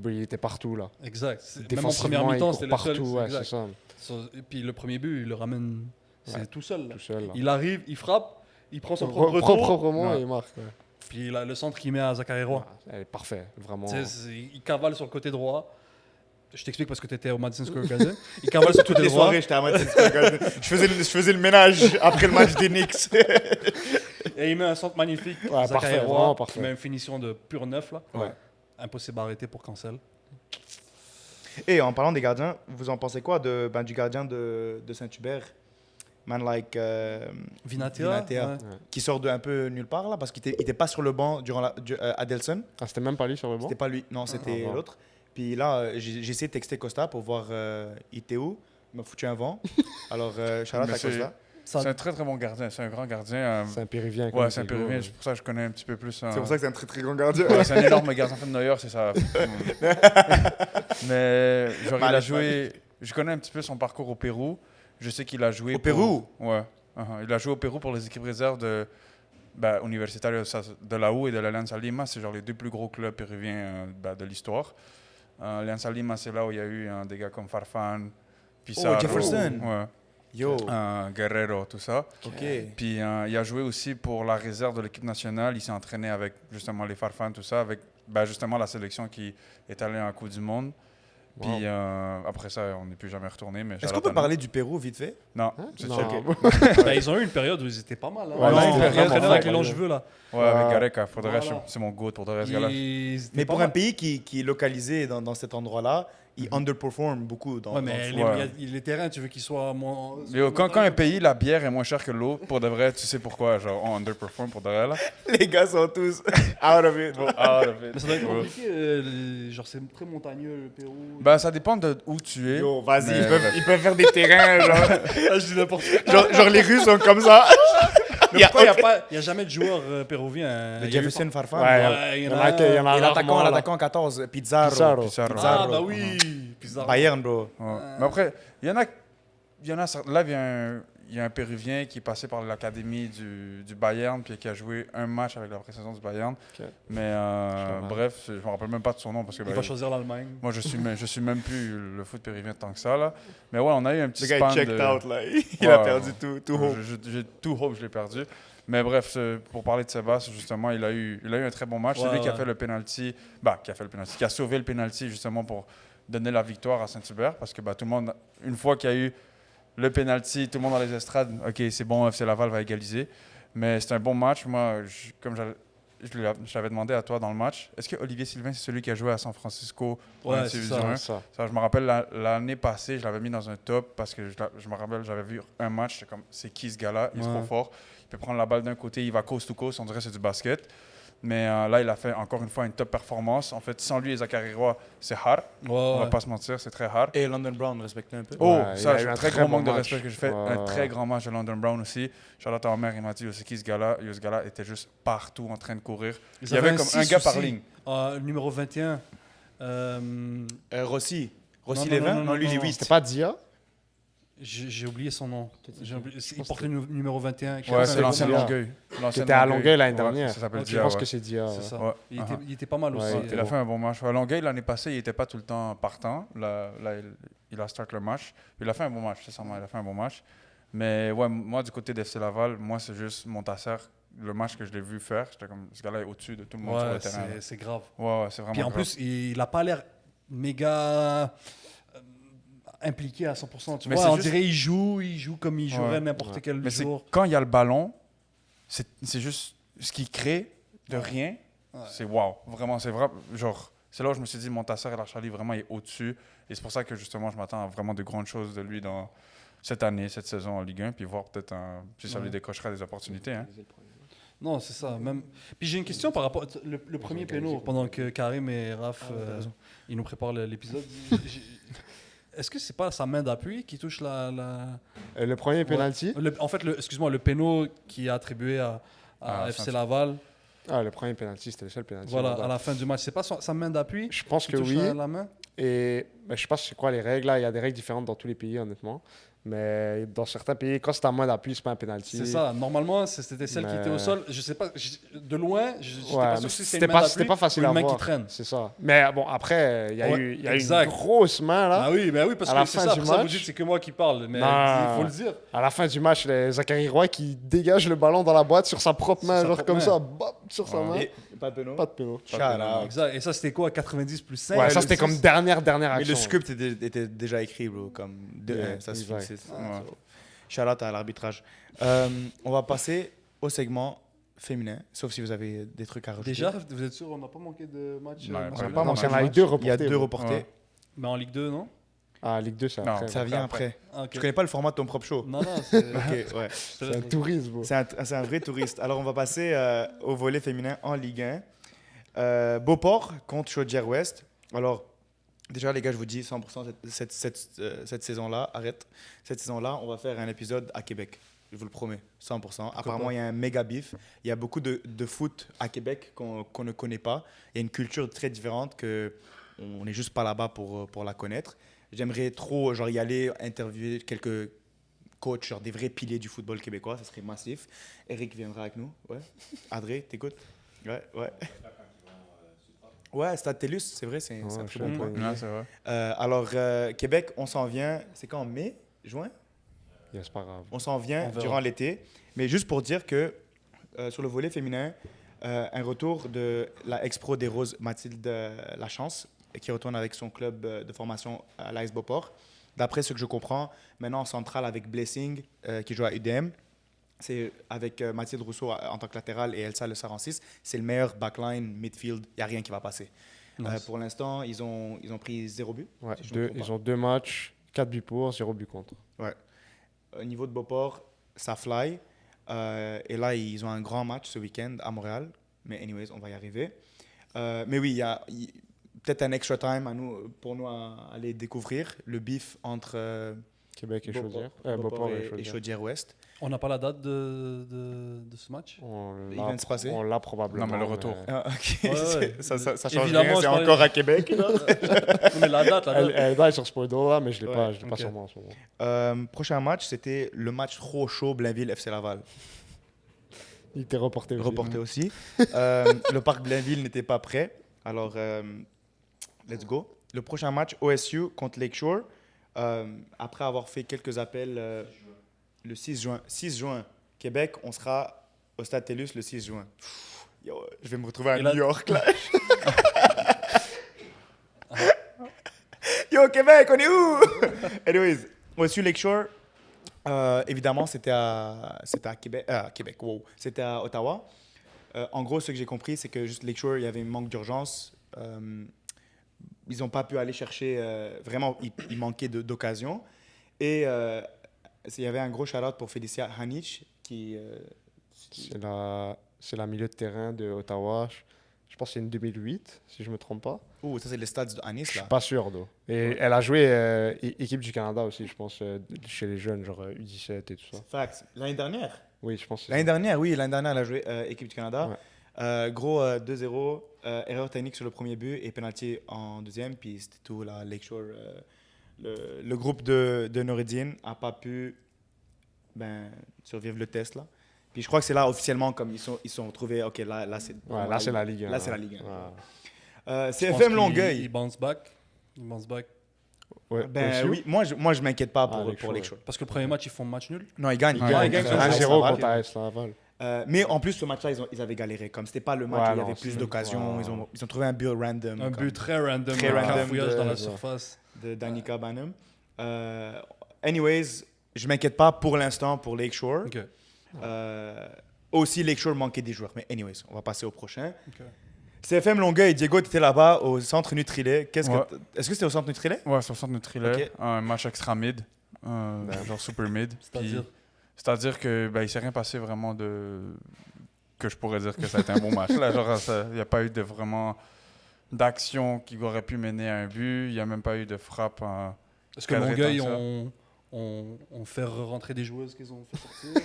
Il était partout, là. Exact. Même en Défensivement, première mi-temps, il c'était court le seul. partout, ouais, exact. c'est ça. Et puis le premier but, il le ramène tout seul. Là. Tout seul, là. Il arrive, il frappe, il prend son propre retour. Proprement, Ouais. il marque. Ouais. Puis le centre qu'il met à Zachary Roy. Elle est parfait, vraiment. Il cavale sur le côté droit. Je t'explique parce que tu étais au Madison Square Garden. Il cavale sur le Toutes côté les droit. soirées, j'étais à Madison Square Garden. Je faisais le ménage après le match des Knicks. Et il met un centre magnifique. Ouais, Zachary parfait, Roy, vraiment parfait. Il met une finition de pur neuf. Là. Ouais. Impossible à arrêter pour Cancel. Et en parlant des gardiens, vous en pensez quoi du gardien de Saint-Hubert? Man like Vinatea. Ouais. qui sort de un peu nulle part là parce qu'il était pas sur le banc durant Adelson. Ah, c'était même pas lui sur le banc? C'était pas lui, non, c'était bon. l'autre. Puis là, j'ai essayé de texter Costa pour voir il était où. Il m'a foutu un vent. Alors, shout out Mais à Costa. Ça- C'est un très très bon gardien, c'est un grand gardien. C'est un Péruvien. Ouais, c'est un Péruvien, c'est pour ça que je connais un petit peu plus. C'est pour ça que c'est un très très grand gardien. Ouais, c'est un énorme gardien. En fait, Neuer, c'est ça. Mais genre, il a joué. Je connais un petit peu son parcours au Pérou. Je sais qu'il a joué. Au Pérou? Ouais. Il a joué au Pérou pour les équipes réserves de Universitario de la U et de l'Alianza Lima. C'est genre les deux plus gros clubs péruviens de l'histoire. L'Alianza Lima, c'est là où il y a eu des gars comme Farfan, Pizarro, Jefferson. ouais, Yo. Guerrero, tout ça. Ok. Puis il a joué aussi pour la réserve de l'équipe nationale. Il s'est entraîné avec justement les Farfans, tout ça, avec justement la sélection qui est allée en Coupe du Monde. Puis après ça, on n'est plus jamais retourné. Mais Est-ce qu'on peut parler du Pérou vite fait? Non, c'est Non. checké. Ben, ils ont eu une période où ils étaient pas mal. Hein. Ouais, Là, c'était ils vraiment entraîneur fort, avec les ouais. longs cheveux là. Ouais, avec Gareca. Pour de reste, Voilà. c'est mon goût. Pour de reste, ce gars-là. Ils étaient Mais pas pour mal. un pays qui est localisé dans cet endroit-là, il underperform beaucoup. Ouais, mais Ouais. les terrains, tu veux qu'ils soient moins. Mais quand un pays, la bière est moins chère que l'eau, pour de vrai, tu sais pourquoi. Genre, on underperform pour de vrai, là. Les gars sont tous out of it. Mais ça doit être compliqué. Genre, c'est très montagneux le Pérou. Ça dépend de où tu es. Yo, vas-y, Mais- ils peuvent faire des terrains, genre, Je dis n'importe quoi. genre les Russes sont comme ça. Mais pourquoi il n'y a jamais de joueur péruvien? Le Il y a eu- Jefferson Farfan. Ouais, il y en a un. Et rarement, l'attaquant 14, Pizarro. Pizarro. Pizarro. Ah, bah oui. Pizarro. Bayern, bro. Ouais. Mais après, il y en a là, il y a un Péruvien qui est passé par l'académie du Bayern, puis qui a joué un match avec la pré-saison du Bayern. Ok. Mais bref, je me rappelle même pas de son nom parce que Il va choisir l'Allemagne. moi, je suis même plus le foot péruvien tant que ça là. Mais ouais, on a eu un petit Le gars, span il checked de. out, là. Il Ouais, a perdu ouais. tout hope. J'ai tout hope, je l'ai perdu. Mais bref, pour parler de Sébastien, justement, il a eu un très bon match. Ouais, C'est lui qui a ouais. fait le penalty, qui a sauvé le penalty justement pour donner la victoire à Saint-Hubert. Parce que tout le monde, une fois qu'il y a eu le penalty, tout le monde dans les estrades, ok, c'est bon, FC Laval va égaliser. Mais c'est un bon match. Moi, comme je l'avais demandé à toi dans le match, est-ce que Olivier Sylvain, c'est celui qui a joué à San Francisco en Ouais, c'est Division ça. 1? Ça. Ça, je me rappelle l'année passée, je l'avais mis dans un top parce que je me rappelle, j'avais vu un match, j'étais comme, c'est qui ce gars-là? Il est Ouais. trop fort. Il peut prendre la balle d'un côté, il va coast to coast, on dirait que c'est du basket. Mais là, il a fait encore une fois une top performance. En fait, sans lui et Zachary Roy, c'est hard. On va pas se mentir, c'est très hard. Et London Brown, respecte-le un peu. Oh, il ça, a eu j'ai un un très très gros bon manque de match. respect que je fais. Ouais. Un très grand match de London Brown aussi. Charlotte à mère, il m'a dit, c'est qui ce gars-là? Ce gars-là était juste partout en train de courir. Il y avait comme un gars par ligne. Numéro 21. Rossi. Rossi Non, Lévin? non, non, lui, il est non. 8. C'était pas Dia? J'ai oublié son nom. Il porte le numéro 21. qui a Ouais, fait c'est un l'ancien gros match. Longueuil. Qui était à Longueuil l'année dernière. Ça s'appelle Ok. Je Dia, pense ouais. que c'est Dia. C'est ça. Ouais. Il était pas mal Ouais, aussi. il était Il a fait un bon match. Longueuil, l'année passée, il n'était pas tout le temps partant. Là, il a start le match. Il a fait un bon match, sincèrement. Il a fait un bon match. Mais ouais, moi, du côté d'FC Laval, moi, c'est juste Montasser. Le match que je l'ai vu faire, j'étais comme, ce gars-là est au-dessus de tout le monde sur Ouais, le terrain. c'est grave. Ouais, c'est vraiment Puis en grave. plus, il a pas l'air méga impliqué à 100%. Tu Mais vois, c'est on juste- dirait il joue comme il jouerait Ouais. n'importe Ouais. quel Mais c'est jour. quand il y a le ballon, c'est juste ce qu'il crée de rien. Ouais. C'est wow. Vraiment, c'est vrai. Genre, c'est là où je me suis dit, Montasser et Larchali vraiment est au-dessus. Et c'est pour ça que justement, je m'attends à vraiment de grandes choses de lui dans cette année, cette saison en Ligue 1, puis voir peut-être si ça lui décochera des opportunités. Hein. Non, c'est ça. Même... Puis j'ai une question par rapport le premier péno, pendant que Karim et Raph ils nous préparent l'épisode. Est-ce que c'est pas sa main d'appui qui touche Le premier penalty? En fait, excuse-moi, le péno qui est attribué à FC Saint- Laval, Ah, le premier penalty, c'était le seul penalty. voilà, à la fin du match. C'est pas sa main d'appui Je pense qui que touche oui. la main? Et je sais pas c'est quoi les règles là. Il y a des règles différentes dans tous les pays, honnêtement. Mais dans certains pays, quand c'est à moins d'appui, c'est pas un penalty. C'est ça. Normalement, c'était celle qui était au sol. Je sais pas. De loin, j'étais Ouais, pas mais sûr si c'était c'était une main pas, d'appui c'était pas facile ou à une main voir. qui traîne. C'est ça. Mais bon, après, il y a Ouais, eu exact. une grosse main là. Ah oui, mais oui, parce À que la c'est fin ça. du Après ça, vous match. dites c'est que moi qui parle, mais Non. il faut le dire. À la fin du match, Zachary Roy qui dégage le ballon dans la boîte sur sa propre Sur main, sa genre propre comme main. ça, bop, sur sa main. Et pas de péno. Pas de péno. Shout out. Exact. Et ça, c'était quoi, 90 plus 5? Ouais, ça c'était comme dernière Mais action. le script était déjà écrit, bro. Comme Yeah, ça se exact. fixe. Ouais. Shout out à l'arbitrage. On va passer au segment féminin, sauf si vous avez des trucs à rajouter. Déjà, vous êtes sûr, on n'a pas manqué de match Non, masculin? pas Non, manqué il y en a de eu match. deux Il y a reportés. deux bro. reportés. Ouais. Mais en Ligue 2, non? Ah, Ligue 2, c'est Non. après. Ça vient après. Ah, ok. Je connais pas le format de ton propre show. Non, non, c'est... Ok, ouais. C'est un tourisme, bro. C'est un vrai touriste. Alors, on va passer au volet féminin en Ligue 1. Beauport contre Chaudière-Ouest. Alors, déjà, les gars, je vous dis 100% cette saison-là, cette saison-là, on va faire un épisode à Québec. Je vous le promets, 100%. Apparemment, il y a un méga bif. Il y a beaucoup de foot à Québec qu'on ne connaît pas. Il y a une culture très différente que on n'est juste pas là-bas pour la connaître. J'aimerais trop genre, y aller, interviewer quelques coachs, genre des vrais piliers du football québécois. Ça serait massif. Eric viendra avec nous. Ouais. Adré, t'écoutes? Ouais, ouais. Ouais, Stade Tellus, c'est vrai, c'est un très bon point. Ouais, c'est vrai. Alors, Québec, on s'en vient, c'est quand, en mai, juin? Yeah, c'est pas grave. On s'en vient On verra. durant l'été. Mais juste pour dire que sur le volet féminin, un retour de la ex-pro des Roses, Mathilde Lachance, qui retourne avec son club de formation à l'AS Beauport. D'après ce que je comprends, maintenant en centrale avec Blessing, qui joue à UDM, c'est avec Mathilde Rousseau en tant que latérale et Elsa Le Sarancis, c'est le meilleur backline, midfield, il n'y a rien qui va passer. Nice. Pour l'instant, ils ont pris 0 but. Ouais, si je me trompe ils pas. ont 2 matchs, 4 buts pour, 0 but contre. Au niveau de Beauport, ça fly. Et là, ils ont un grand match ce week-end à Montréal. Mais anyways, on va y arriver. Mais oui, il y a peut-être un extra time pour nous à aller découvrir le beef entre Québec et Beauport, Chaudière. Beauport Beauport et Chaudière. Chaudière-Ouest. On n'a pas la date de ce match? On Il l'a vient de se passer? On l'a probablement. Non, mais le retour. Ah, ok. Ouais, ouais. Ça change Évidemment, rien, je c'est parlais- encore à Québec. là. Mais la date, Elle est sur Spoiler là, mais je l'ai Ouais, pas ok. sur moi en ce moment. Prochain match, c'était le match trop chaud Blainville FC Laval. Il était reporté aussi. Reporté aussi. Le parc Blainville n'était pas prêt. Alors, let's go. Le prochain match, OSU contre Lakeshore. Après avoir fait quelques appels le 6 juin. 6 juin, Québec, on sera au Stade Tellus le 6 juin. Pff, yo, je vais me retrouver à Et là- New York, là. Yo, Québec, on est où? Anyways, OSU Lakeshore, évidemment, c'était à Québec, wow. C'était à Ottawa. En gros, ce que j'ai compris, c'est que juste Lakeshore, il y avait un manque d'urgence. Ils n'ont pas pu aller chercher, vraiment, il manquait d'occasion. Et il y avait un gros shout-out pour Félicia Hanic, qui C'est la milieu de terrain de Ottawa. Je pense que c'est une 2008, si je me trompe pas. Oh, ça, c'est les stades de Anis, Je suis là. pas sûr, d'eau. Et elle a joué équipe du Canada aussi, je pense, chez les jeunes, genre U17 et tout ça. Fact. L'année dernière? Oui, je pense. que c'est L'année ça. dernière, oui. L'année dernière, elle a joué équipe du Canada. Ouais. Gros 2-0, erreur technique sur le premier but et penalty en deuxième. Puis c'était tout, là, Lakeshore. Le groupe de Noureddine n'a pas pu survivre le test, là. Puis je crois que c'est là, officiellement, comme ils sont trouvés, OK, là c'est... Ouais, là, c'est la Ligue 1. Là, c'est la Ligue 1. Ouais. Je CFM pense qu'il- Longueuil. Il bounce back. Il bounce back. Ouais, Ben OSU. oui, moi je m'inquiète pas pour Lakeshore, Lakeshore. Parce que le premier match, ils font match nul. Non, ils gagnent. Ouais, Ils gagnent contre 1-0 Laval. contre AS Laval. Mais en plus, ce match-là, ils avaient galéré. Comme c'était pas le match Ouais, où il y non, avait plus c'est- d'occasions. ouais. Ils ont trouvé un but random. Un comme but très random. Très un random cafouillage dans la de- surface. de Danica Banham. Anyways, je m'inquiète pas pour l'instant pour Lakeshore. Ok. Aussi, Lakeshore manquait des joueurs. Mais anyways, on va passer au prochain. Ok. CFM Longueuil, Diego, tu étais là-bas au centre Nutrilait. Ouais. Est-ce que c'était au centre Nutrilait? Ouais, 60 Nutrilait, Ok. un match extra mid, genre super mid. C'est-à-dire. Puis- C'est-à-dire que il s'est rien passé vraiment que je pourrais dire que ça a été un bon match. Là, genre, il n'y a pas eu de vraiment d'action qui aurait pu mener à un but. Il n'y a même pas eu de frappe. Est-ce que cadré Longueuil tant que ça. on fait rentrer des joueuses qu'ils ont fait sortir?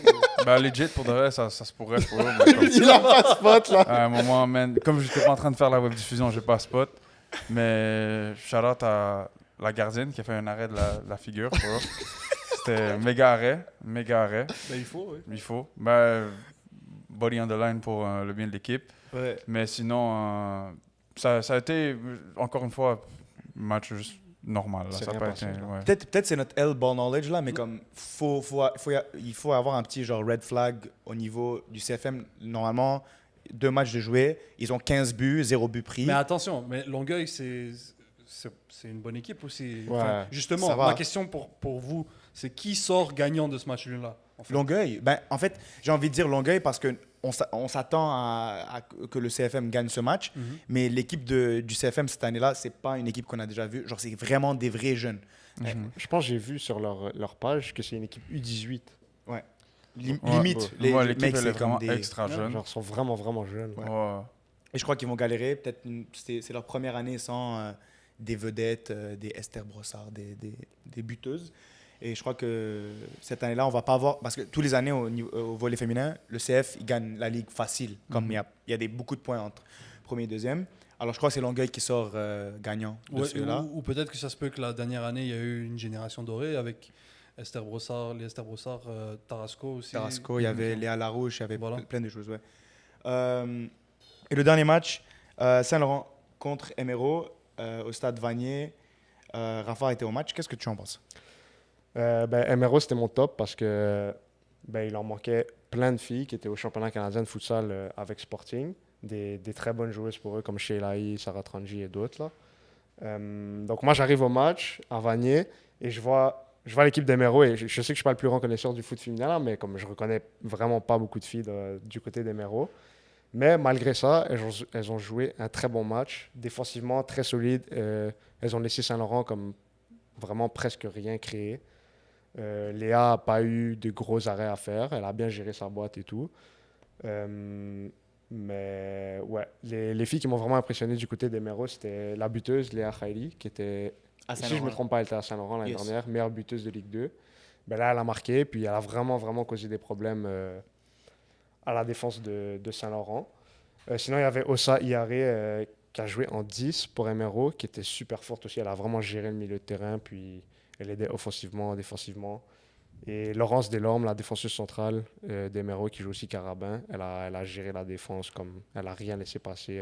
Legit, pour de vrai, ça se pourrait pour eux. mais comme- Il a pas de spot là. à un moment, man, comme je n'étais pas en train de faire la web diffusion, j'ai pas spot. Mais shout out à la gardienne qui a fait un arrêt de la figure. Pour eux. C'était méga arrêt. Ben, il faut, oui. Il faut. Ben, body on the line pour le bien de l'équipe. Ouais. Mais sinon, ça a été, encore une fois, un match juste normal. Là. C'est Ça a rien pas passé, été, là. ouais. Peut-être c'est notre L-ball knowledge là, mais comme il faut avoir un petit genre red flag au niveau du CFM. Normalement, 2 matchs de jouer, ils ont 15 buts, 0 but pris. Mais attention, mais Longueuil, c'est une bonne équipe aussi. Enfin, Ouais, justement, ça va. ma question pour vous, c'est qui sort gagnant de ce match-là en fait? Longueuil, ben, en fait, j'ai envie de dire Longueuil parce que on s'attend à que le CFM gagne ce match, Mhm. mais l'équipe du CFM cette année-là, c'est pas une équipe qu'on a déjà vue. Genre, c'est vraiment des vrais jeunes. Je pense que j'ai vu sur leur page que c'est une équipe U18. Ouais. Ouais, Limite, les ouais, l'équipe mecs, elle est c'est comme vraiment des... extra jeune. Genre, ils sont vraiment, vraiment jeunes. Ouais. Ouais. Et je crois qu'ils vont galérer. Peut-être c'est leur première année sans des vedettes, des Esther Brossard, des buteuses. Et je crois que cette année-là, on va pas avoir... Parce que tous les années, au volley féminin, le CF, il gagne la ligue facile. Comme il y a beaucoup de points entre premier et deuxième. Alors, je crois que c'est Longueuil qui sort gagnant de Ouais, ceux-là. ou peut-être que ça se peut que la dernière année, il y a eu une génération dorée avec Esther Brossard, Tarasco aussi. Tarasco, il y avait Léa Larouche, il y avait Voilà. plein de choses. Ouais. Et le dernier match, Saint-Laurent contre Emero au stade Vanier. Rafa était au match. Qu'est-ce que tu en penses? MRO, c'était mon top parce que il en manquait plein de filles qui étaient au championnat canadien de futsal avec Sporting. Des très bonnes joueuses pour eux, comme Sheila, Sarah Tranji et d'autres. Là. Donc moi, j'arrive au match à Vanier et je vois l'équipe d'Emero et je sais que je ne suis pas le plus grand connaisseur du foot féminin, là, mais comme je reconnais vraiment pas beaucoup de filles du côté d'Emero. Mais malgré ça, elles ont joué un très bon match, défensivement très solide. Elles ont laissé Saint-Laurent comme vraiment presque rien créé. Léa n'a pas eu de gros arrêts à faire. Elle a bien géré sa boîte et tout. Mais ouais, les filles qui m'ont vraiment impressionné du côté des Méros, c'était la buteuse Léa Khaili, qui était, si je ne me trompe pas, elle était à Saint-Laurent l'année dernière, meilleure buteuse de Ligue 2. Ben là, elle a marqué, puis elle a vraiment, vraiment causé des problèmes à la défense de Saint-Laurent. Sinon, il y avait Ossa Iare qui a joué en 10 pour MRO, qui était super forte aussi. Elle a vraiment géré le milieu de terrain, puis elle aidait offensivement, défensivement. Et Laurence Delorme, la défenseuse centrale d'Emero, qui joue aussi Carabin, elle a géré la défense comme elle n'a rien laissé passer.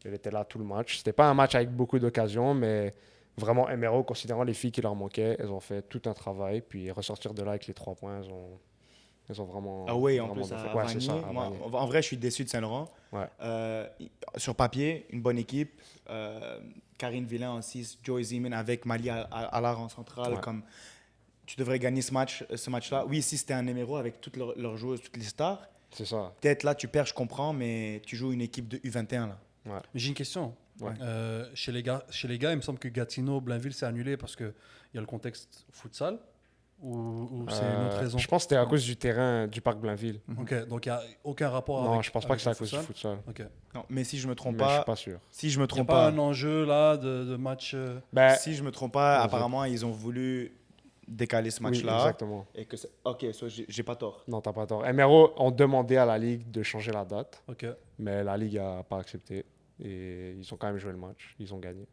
Elle était là tout le match. C'était pas un match avec beaucoup d'occasions, mais vraiment Emero, considérant les filles qui leur manquaient, elles ont fait tout un travail. Puis ressortir de là avec les 3 points, elles ont vraiment. Ah oui, en vraiment plus, bien à fait. Ouais, c'est Vanier, ça, à moi, Vanier. en vrai, je suis déçu de Saint-Laurent. Ouais. Sur papier, une bonne équipe. Karine Villain en 6, Joy Zeman avec Mali Allard en centrale. Ouais. Comme, tu devrais gagner ce match-là. Oui, si c'était un numéro avec toutes leurs joueuses, toutes les stars, C'est ça. peut-être là, tu perds, je comprends, mais tu joues une équipe de U21 là. Mais j'ai une question. Ouais. Chez les gars, il me semble que Gatineau, Blainville, c'est annulé parce qu'il y a le contexte futsal ou c'est une autre raison? Je pense que c'était à cause du terrain du parc Blainville. Ok, donc il n'y a aucun rapport Non, avec. je pense pas avec que c'est à le cause du futsal? futsal. Ok. Non, mais si je me trompe Mais je pas, suis pas sûr. si je me Il n'y a trompe pas pas, un enjeu là de match. Ben, si je me trompe pas, Vas-y. apparemment ils ont voulu décaler ce oui, match-là. exactement. Et que ok, so j'ai pas tort. Non, t'as pas tort. MRO ont demandé à la Ligue de changer la date, Ok. mais la Ligue a pas accepté. Et ils ont quand même joué le match. Ils ont gagné.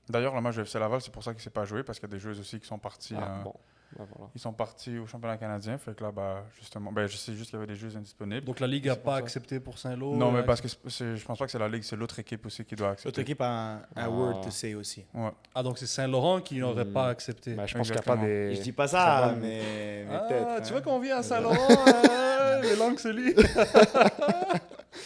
D'ailleurs, le match de FC Laval, c'est pour ça qu'il ne s'est pas joué, parce qu'il y a des joueuses aussi qui sont parties. Bon, ben voilà. Ils sont partis au championnat canadien. Fait que là, justement, je sais juste qu'il y avait des joueuses indisponibles. Donc la Ligue n'a C'est pour pas ça. accepté pour Saint-Lô. Non, mais parce que je pense pas que c'est la Ligue, c'est l'autre équipe aussi qui doit L'autre accepter. équipe a un word to say aussi. Ouais. Ah, donc c'est Saint-Laurent qui n'aurait pas accepté. Ben, je pense qu'il n'y a pas Exactement. des. Je dis pas ça, très bonnes- mais Ah, peut-être. tu hein. vois qu'on vient à Saint-Laurent, les langues se lient.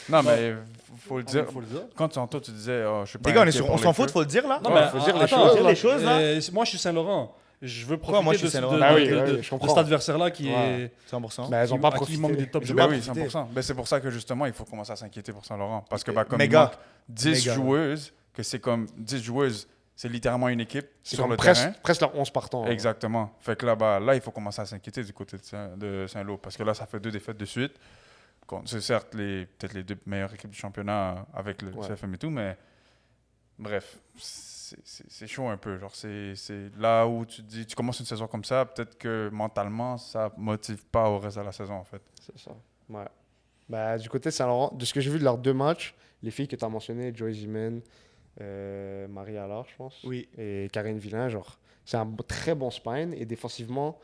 Non, mais faut le dire. Il faut le dire. Quand tantôt tu disais, oh, je sais pas. Les gars, inquiet pour on les s'en fout, feux. faut le dire là. Non, Ouais, mais faut dire les attends, choses, là. Les choses, là. Moi, je suis Saint-Laurent. Je veux Pourquoi moi, je profiter suis de, Saint-Laurent? de, Bah oui, de- oui, de- je de comprends. cet adversaire-là qui Ouais. est. 100%. Ben, elles ont pas à qui il manque profité. des top Je de vais Ben pas oui, profiter. 100%. Ben, c'est pour ça que justement, il faut commencer à s'inquiéter pour Saint-Laurent. Parce que comme Méga. il manque 10 Méga. joueuses, que c'est comme 10 joueuses, c'est littéralement une équipe C'est sur comme le presque, terrain. presque leur 11 partants. hein. Exactement. Fait que là, il faut commencer à s'inquiéter du côté de Saint-Lô. Parce que là, ça fait 2 défaites de suite. C'est certes peut-être les 2 meilleures équipes du championnat avec le Ouais. CFM et tout, mais bref, c'est chaud un peu. Genre, c'est là où tu te dis, tu commences une saison comme ça, peut-être que mentalement, ça motive pas au reste de la saison, en fait. C'est ça. Ouais. Ben, du côté de Saint-Laurent, de ce que j'ai vu de leurs 2 matchs, les filles que tu as mentionnées, Joy Zimen, Marie Allard, je pense. Oui. Et Karine Villain, genre, c'est un très bon spine. Et défensivement,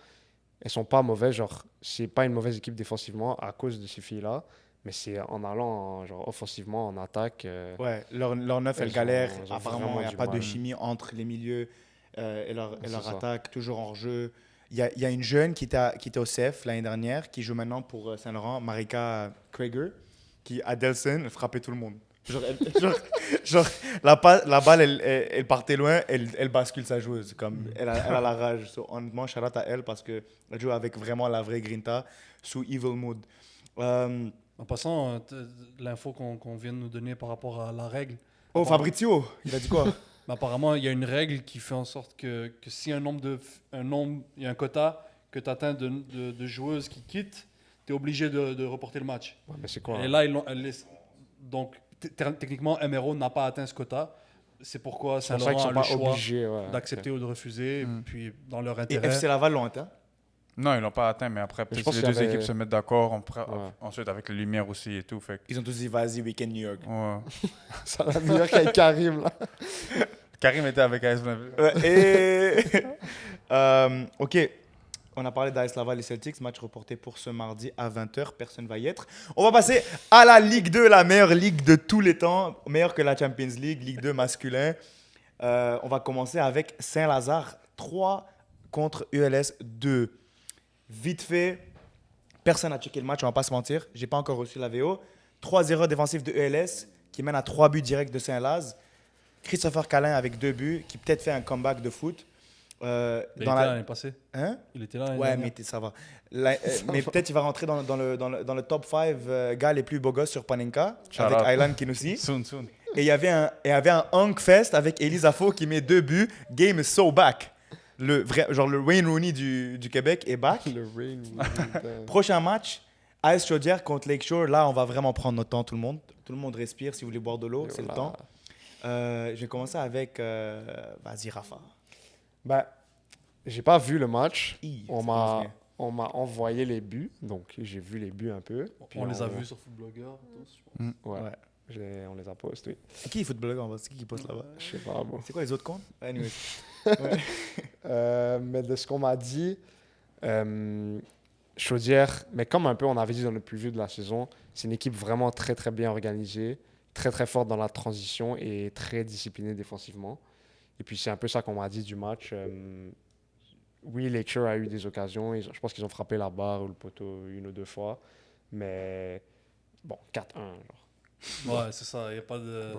elles sont pas mauvaises. Genre, c'est pas une mauvaise équipe défensivement à cause de ces filles-là. Mais c'est en allant, genre, offensivement, en attaque. Ouais, leur neuf, elle Elles galère. ont Apparemment, vraiment il n'y a du pas de mal. chimie entre les milieux et leur C'est ça. attaque, toujours hors jeu. Il y a une jeune qui était au CF l'année dernière, qui joue maintenant pour Saint-Laurent, Marika Krieger, qui, à Delson, elle frappait tout le monde. Genre, la balle, elle partait loin, elle bascule sa joueuse. Comme, elle a la rage. So, honnêtement, shout out à elle parce qu'elle joue avec vraiment la vraie grinta sous Evil Mood. En passant, l'info qu'on vient de nous donner par rapport à la règle. Oh, Fabrizio, il a dit quoi? Mais apparemment, il y a une règle qui fait en sorte que si il y a un quota que tu atteins de joueuses qui quittent, tu es obligé de reporter le match. Ouais, mais c'est quoi? Et là, donc, techniquement, MRO n'a pas atteint ce quota. C'est pourquoi C'est pour ça qu'ils Saint-Laurent a sont le pas choix obligés. Ouais. d'accepter ou de refuser, puis dans leur Et intérêt. FC Laval l'ont atteint. Non, ils l'ont pas atteint, mais après, je peut-être pense si les qu'il y deux avait- équipes se mettent d'accord, Ouais. ensuite avec les lumières aussi et tout. Fait que, Ils ont tous dit vas-y, week-end New York. ouais. Ça va New York avec Karim, là. Karim était avec AS Blainville. Ok, on a parlé d'AS Laval et Celtics, match reporté pour ce mardi à 20h, personne ne va y être. On va passer à la Ligue 2, la meilleure ligue de tous les temps, meilleure que la Champions League, Ligue 2 masculin. On va commencer avec Saint-Lazare 3 contre ULS 2. Vite fait, personne n'a checké le match, on va pas se mentir. J'ai pas encore reçu la VO. 3-0 défensif de ELS qui mène à 3 buts directs de Saint-Laz. Christopher Calin avec 2 buts qui peut-être fait un comeback de foot. Il était Dans là la... l'année passée. Hein? Il était là l'année Ouais, dernière. mais ça va. Mais peut-être il va rentrer dans le top 5 gars les plus beaux gosses sur Panenka Shout avec out. Aylan Kinoussi. Soon. Et il y avait un Hunk Fest avec Elisa Fo qui met 2 buts. Game is so back. Le Wayne Rooney du Québec est back. Le rain. Prochain match, AS Chaudière contre Lakeshore. Là, on va vraiment prendre notre temps, tout le monde. Tout le monde respire. Si vous voulez boire de l'eau, c'est le temps. Je vais commencer avec... vas-y, Rafa. Ben, j'ai pas vu le match. Hi, On ça m'a commence bien. on m'a envoyé les buts, donc j'ai vu les buts un peu. Puis On les a vus sur Footblogger tous, je pense. Ouais, Ouais. on les a postés, oui. Qui est footballeur en bas? C'est qui poste là-bas? Je sais pas, bon. C'est quoi les autres comptes? Anyways. Mais de ce qu'on m'a dit, Chaudière, mais comme un peu on avait dit dans le preview de la saison, c'est une équipe vraiment très très bien organisée, très très forte dans la transition et très disciplinée défensivement. Et puis c'est un peu ça qu'on m'a dit du match. Oui, Lakeshore a eu des occasions, je pense qu'ils ont frappé la barre ou le poteau une ou deux fois, mais bon, 4-1. Ouais, c'est ça. Il n'y a pas de.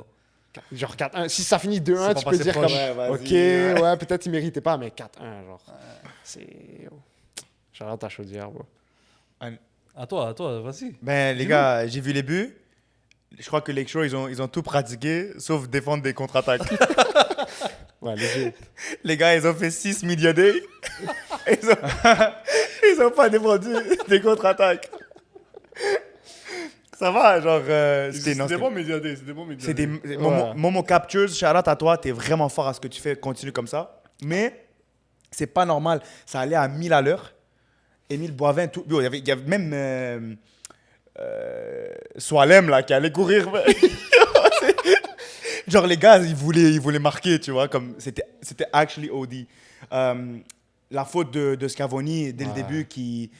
Genre 4-1. Si ça finit 2-1, C'est pas tu peux passé dire proche. comme. Ouais, vas-y. Ok, ouais, peut-être ils méritaient pas, mais 4-1, genre. C'est. J'adore ta chaudière, bro. À toi, vas-y. Ben, les Dis-nous. gars, j'ai vu les buts. Je crois que Lakeshore, ils ont tout pratiqué, sauf défendre des contre-attaques. Ouais, léger. Les gars, ils ont fait 6 media day. Ils ont pas défendu des contre-attaques. Ça va, genre... C'est non, des c'était- bons médiadés. C'est des bons c'est des médiadés. Momo Captures, shout out à toi, t'es vraiment fort à ce que tu fais, continue comme ça. Mais c'est pas normal, ça allait à 1000 à l'heure. Émile Boivin, tout, yo, il y avait même Soalem là qui allait courir. Genre les gars, ils voulaient marquer, tu vois, comme c'était actually OD. La faute de Scavoni dès le Ouais. début qui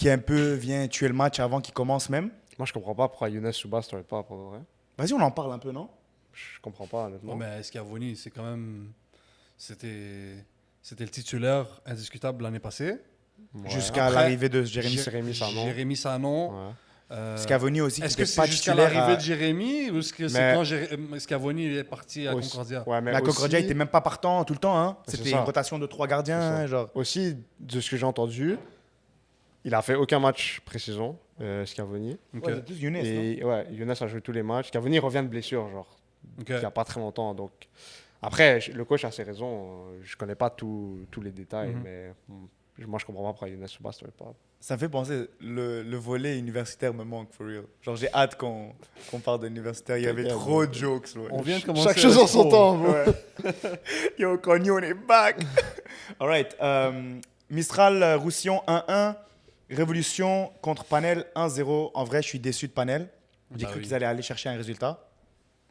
un peu vient tuer le match avant qu'il commence même. Moi, je comprends pas pourquoi Younes Souba ne pas pour de vrai. Vas-y, on en parle un peu, non? Je comprends pas, honnêtement. Ouais, mais Schiavoni, c'est quand même. C'était le titulaire indiscutable l'année passée. Ouais. Jusqu'à Après, l'arrivée de Jérémy. Jérémy Sanon. Jérémy Sanon. Ouais. Scavoni aussi, qui Est-ce que n'était c'est pas jusqu'à titulaire. l'arrivée de Jérémy ou est-ce que c'est Mais- quand Scavoni est parti à Aussi- Concordia? Ouais, mais La aussi- Concordia était même pas partant tout le temps. Hein. C'est C'était ça. une rotation de 3 C'est gardiens. ça. Genre. Aussi, de ce que j'ai entendu, il a fait aucun match pré-saison, Scavoni. Ok. Ouais, c'est tous Younes, non? Et ouais, Younes a joué tous les matchs. Scavoni revient de blessure, genre, Ok. il n'y a pas très longtemps. Donc, après, le coach a ses raisons. Je connais pas tous les détails, Mhm. mais moi, je comprends pas pourquoi Younes Souba ne pas. Ça me fait penser, le volet universitaire me manque, for real. Genre, j'ai hâte qu'on parle de l'universitaire. Il y avait T'inquiète, trop bro. de jokes. Ouais. On vient de commencer. Chaque chose en son Oh. temps, bro. Ouais. Yo, Cognon est back. All right. Mistral Roussillon 1-1. Révolution contre Panel 1-0. En vrai, je suis déçu de Panel. J'ai Bah cru oui. qu'ils allaient aller chercher un résultat.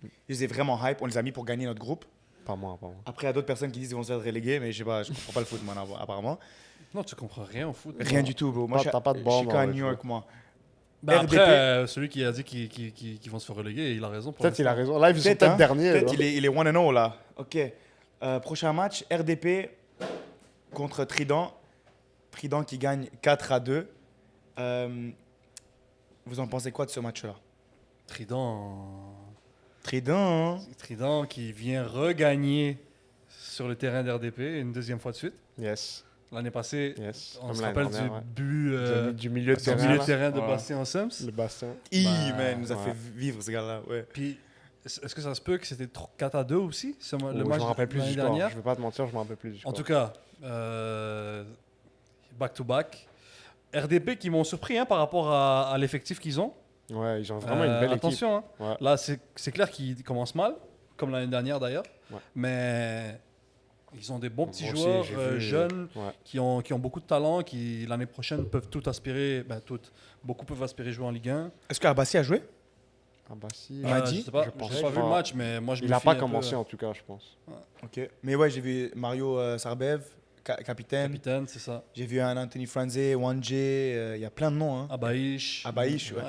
Je les ai vraiment hype. On les a mis pour gagner notre groupe. Pas moi, pas moi. Après, il y a d'autres personnes qui disent qu'ils vont se faire reléguer, mais je sais pas, je comprends pas le foot, moi, apparemment. Non, tu comprends rien au foot. Rien du tout, bro. Moi, T'as pas de je bord, suis moi, qu'à ouais, New tu York, moi. Bah, RDP. après, celui qui a dit qu'ils vont se faire reléguer, il a raison. Pour Peut-être il a l'instant. raison. Là, ils sont Peut-être, peut-être hein. derniers. Peut-être là. il est 1-0 là. Ok. Prochain match, RDP contre Trident. Trident qui gagne 4-2. Vous en pensez quoi de ce match-là? Trident, hein? Trident qui vient regagner sur le terrain d'RDP une deuxième fois de suite. Yes. L'année passée, Yes. on Comme se l'année rappelle dernière, ouais. du but Du milieu de au terrain. milieu de là. terrain de Ouais. Bastien Sims. Le bassin. Man, Bah, nous a ouais. fait vivre ce gars-là. Ouais. Puis, est-ce que ça se peut que c'était 4-2 aussi, le Oh, match je me rappelle plus l'année du score. dernière? Je vais pas te mentir, je me rappelle plus du score. En tout cas, back-to-back. RDP qui m'ont surpris hein, par rapport à l'effectif qu'ils ont. Ouais, ils ont vraiment une belle équipe. Attention, hein. Ouais. Là, c'est clair qu'ils commencent mal, comme l'année dernière d'ailleurs. Ouais. Mais ils ont des bons petits Moi aussi, joueurs j'ai vu, jeunes Ouais. qui ont beaucoup de talent, qui l'année prochaine peuvent tout aspirer. Beaucoup peuvent aspirer jouer en Ligue 1. Est-ce qu'Abassi a joué? Ah bah si. m'a dit, Je sais pas, je pense j'ai pas vu pas. le match, mais moi je Il me n'a fie pas un peu, commencé en tout cas, je pense. Ok. Mais ouais, j'ai vu Mario Sarbev, capitaine. capitaine, c'est ça. J'ai vu un Anthony Franze, Wanje. Il y a plein de noms. Hein. Abaïch. Abaïch, ouais.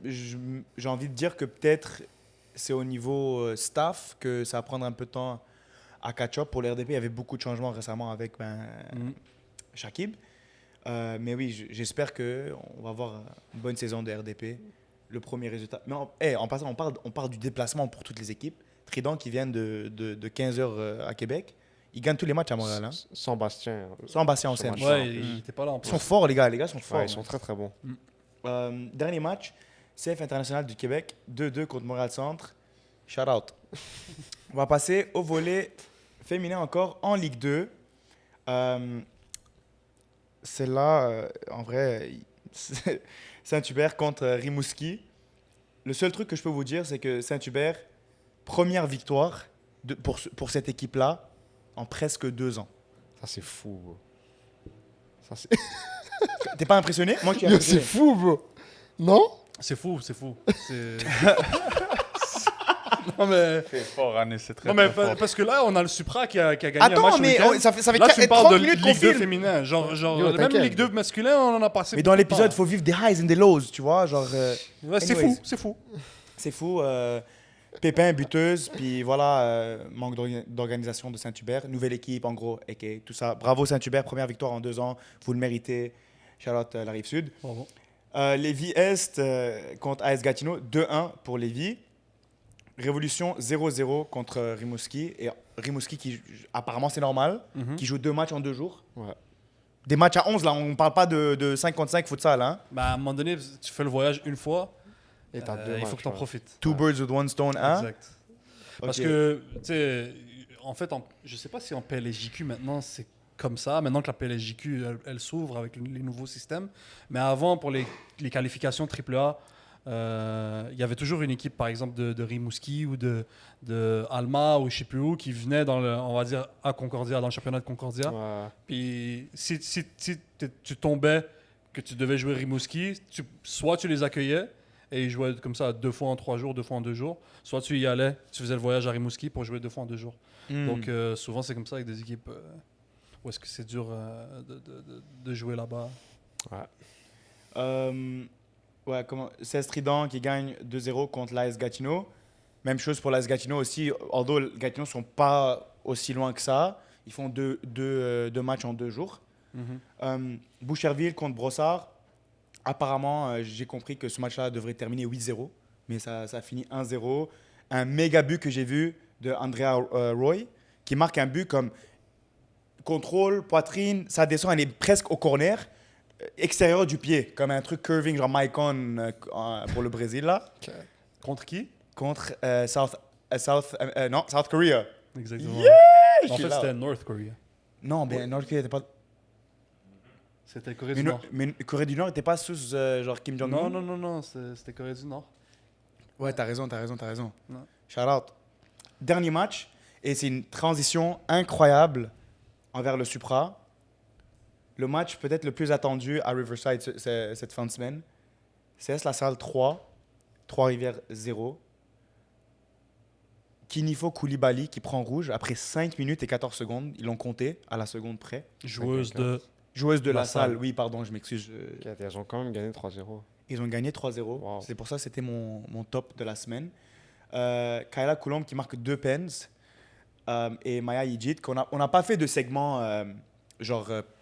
J'ai envie de dire que peut-être c'est au niveau staff que ça va prendre un peu de temps à catch-up. Pour l'RDP, il y avait beaucoup de changements récemment avec Mhm. Shakib. Mais oui, j'espère qu'on va avoir une bonne saison de RDP. Le premier résultat. Mais en passant, on parle du déplacement pour toutes les équipes. Trident qui viennent de 15 heures à Québec. Ils gagnent tous les matchs à Montréal. Hein. Sans Bastien. Sans Bastien en Ce scène. match. Ouais, il était pas là en Ils plus. sont forts, les gars. Les gars sont forts. Ouais, ils sont très très bons. Dernier match, CF International du Québec, 2-2 contre Montréal Centre. Shout out. On va passer au volet féminin encore en Ligue 2. Celle-là, en vrai, c'est Saint-Hubert contre Rimouski. Le seul truc que je peux vous dire, c'est que Saint-Hubert, première victoire pour cette équipe-là en presque 2 ans. Ça c'est fou. Bro. Ça c'est. T'es pas impressionné? Moi, je suis Yo, impressionné. c'est fou, bro. Non? C'est fou. Non mais, C'est fort, Anis, c'est très, non, mais très fort. parce que là, on a le Supra qui a gagné un Attends, match ce mais week-end. ça fait Là, tu 30 parles de minutes qu'on Ligue 2 filme. féminin. Genre Yo, même t'inquiète. Ligue 2 masculin, on en a passé. Mais dans beaucoup de l'épisode, il temps. faut vivre des highs and des lows, tu vois. Genre, Ouais, c'est anyways. fou, c'est fou. c'est fou. Pépin, buteuse, puis voilà, manque d'organisation de Saint-Hubert. Nouvelle équipe, en gros, et tout ça. Bravo Saint-Hubert, première victoire en 2 ans. Vous le méritez. Charlotte, la Rive-Sud. Bravo. Lévis-Est contre AS Gatineau, 2-1 pour Lévis. Révolution 0-0 contre Rimouski. Et Rimouski, qui apparemment c'est normal, Mhm. qui joue 2 matchs en 2 jours. Ouais. Des matchs à 11, là, on ne parle pas de 5 contre 5 futsal. Hein. Bah, à un moment donné, tu fais le voyage une fois, Et t'as deux il faut matchs, que tu en ouais. profites. Two birds with one stone, hein. Exact. Parce Ok. que, tu sais, en fait, je sais pas si en PLSJQ maintenant c'est comme ça, maintenant que la PLSJQ elle s'ouvre avec les nouveaux systèmes, mais avant pour les qualifications AAA, il y avait toujours une équipe par exemple de Rimouski ou de Alma ou je sais plus où qui venait on va dire à Concordia, dans le championnat de Concordia. Ouais. Puis si tu tombais que tu devais jouer Rimouski, soit tu les accueillais et ils jouaient comme ça 2 fois en 3 jours, 2 fois en 2 jours, soit tu y allais, tu faisais le voyage à Rimouski pour jouer 2 fois en 2 jours. Hmm. Donc souvent c'est comme ça avec des équipes où est-ce que c'est dur de jouer là-bas. Ouais, c'est Trident qui gagne 2-0 contre l'AS Gatineau. Même chose pour l'AS Gatineau aussi. Although les Gatineau ne sont pas aussi loin que ça. Ils font deux matchs en 2 jours. Boucherville contre Brossard. Apparemment, j'ai compris que ce match-là devrait terminer 8-0. Mais ça a fini 1-0. Un méga but que j'ai vu de Andrea Roy qui marque un but comme contrôle, poitrine, ça descend, elle est presque au corner, extérieur du pied, comme un truc curving, genre Maicon pour le Brésil, là, Contre qui? contre South Korea. Exactement. Je En suis fait là. c'était North Korea. Non, mais North Korea n'était pas... C'était Corée Mais, du Nord. mais Corée du Nord n'était pas sous genre Kim Jong-un. Non, c'était Corée du Nord. Ouais, t'as raison. Non. Shout out. Dernier match, et c'est une transition incroyable envers le Supra. Le match peut-être le plus attendu à Riverside cette fin de semaine. CS La Salle 3, Trois-Rivières 0. Kinifo Koulibaly qui prend rouge après 5 minutes et 14 secondes. Ils l'ont compté à la seconde près. Joueuse de. Joueuse de La la salle. Salle. Oui, pardon, je m'excuse. Ils ont quand même gagné 3-0. Ils ont gagné 3-0. Wow. C'est pour ça que c'était mon top de la semaine. Kayla Coulomb qui marque 2 pens. Et Maya Ijit. On n'a pas fait de segment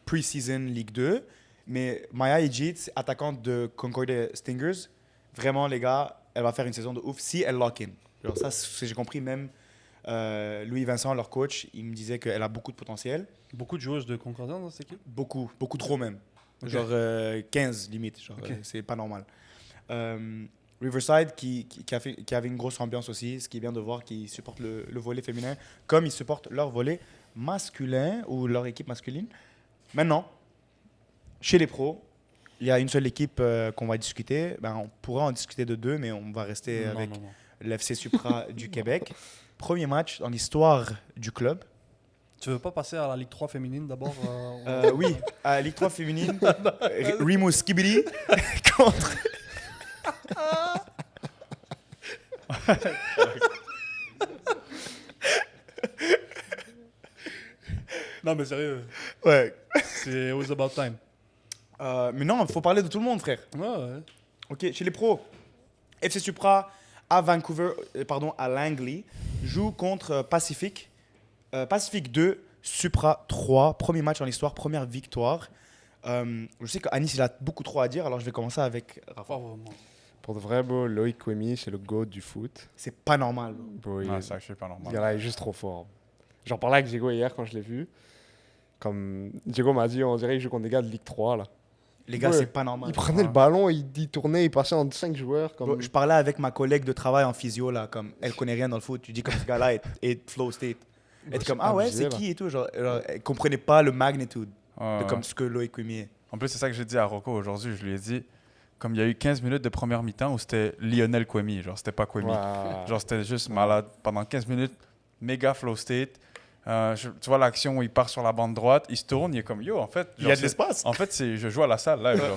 pre-season Ligue 2. Mais Maya Ijit, attaquante de Concordia Stingers, vraiment, les gars, elle va faire une saison de ouf si elle lock in. Genre, ça, c'est ce que j'ai compris. Même Louis Vincent, leur coach, il me disait qu'elle a beaucoup de potentiel. Beaucoup de joueuses de Concordia dans cette équipe. Beaucoup trop même. Ok. Genre 15 limite. Genre, Ok. c'est pas normal. Riverside qui avait une grosse ambiance aussi, ce qui est bien de voir qu'ils supportent le volley féminin comme ils supportent leur volley masculin ou leur équipe masculine. Maintenant, chez les pros, il y a une seule équipe qu'on va discuter. Ben, on pourra en discuter de deux, mais on va rester Non, avec non, non. l'FC Supra du Québec. Premier match dans l'histoire du club. Tu veux pas passer à la Ligue 3 féminine d'abord Oui, à Ligue 3 féminine, Remus Skibidi contre... Non, mais sérieux, Ouais. c'est always about time. Mais non, il faut parler de tout le monde, frère. Ouais, ouais. Ok, chez les pros, FC Supra à Vancouver, à Langley, joue contre Pacific. Pacific 2, Supra 3, premier match dans l'histoire, première victoire. Je sais qu'Anis, il a beaucoup trop à dire, alors je vais commencer avec Rafa. Pas vraiment. Pour de vrai, bro, Loïc Kwemi, c'est le GOAT du foot. C'est pas normal. Bro, Ah, c'est actually pas normal. ce gars-là est juste trop fort. J'en parlais avec Diego hier quand je l'ai vu. Comme Diego m'a dit, on dirait qu'il joue contre des gars de Ligue 3 là. Les gars, Ouais. c'est pas normal. Il prenait le ballon, il tournait, il passait entre 5 joueurs. Comme... Je parlais avec ma collègue de travail en physio, là, comme elle connaît rien dans le foot. Tu dis comme ce gars-là est flow state. Elle était comme, ah ouais, abusé, c'est là. qui et tout. Genre, elle comprenait pas le magnitude Ouais, de ouais. comme ce que Loïc Kwemi est. En plus, c'est ça que j'ai dit à Rocco aujourd'hui. Je lui ai dit, comme il y a eu 15 minutes de première mi-temps où c'était Lionel Kwemi, genre c'était pas Kwemi. Ouais. Genre c'était juste malade. Pendant 15 minutes, méga flow state. Tu vois l'action où il part sur la bande droite, il se tourne, il est comme yo, en fait. Il y a de l'espace. En fait, je joue à la salle là. Genre.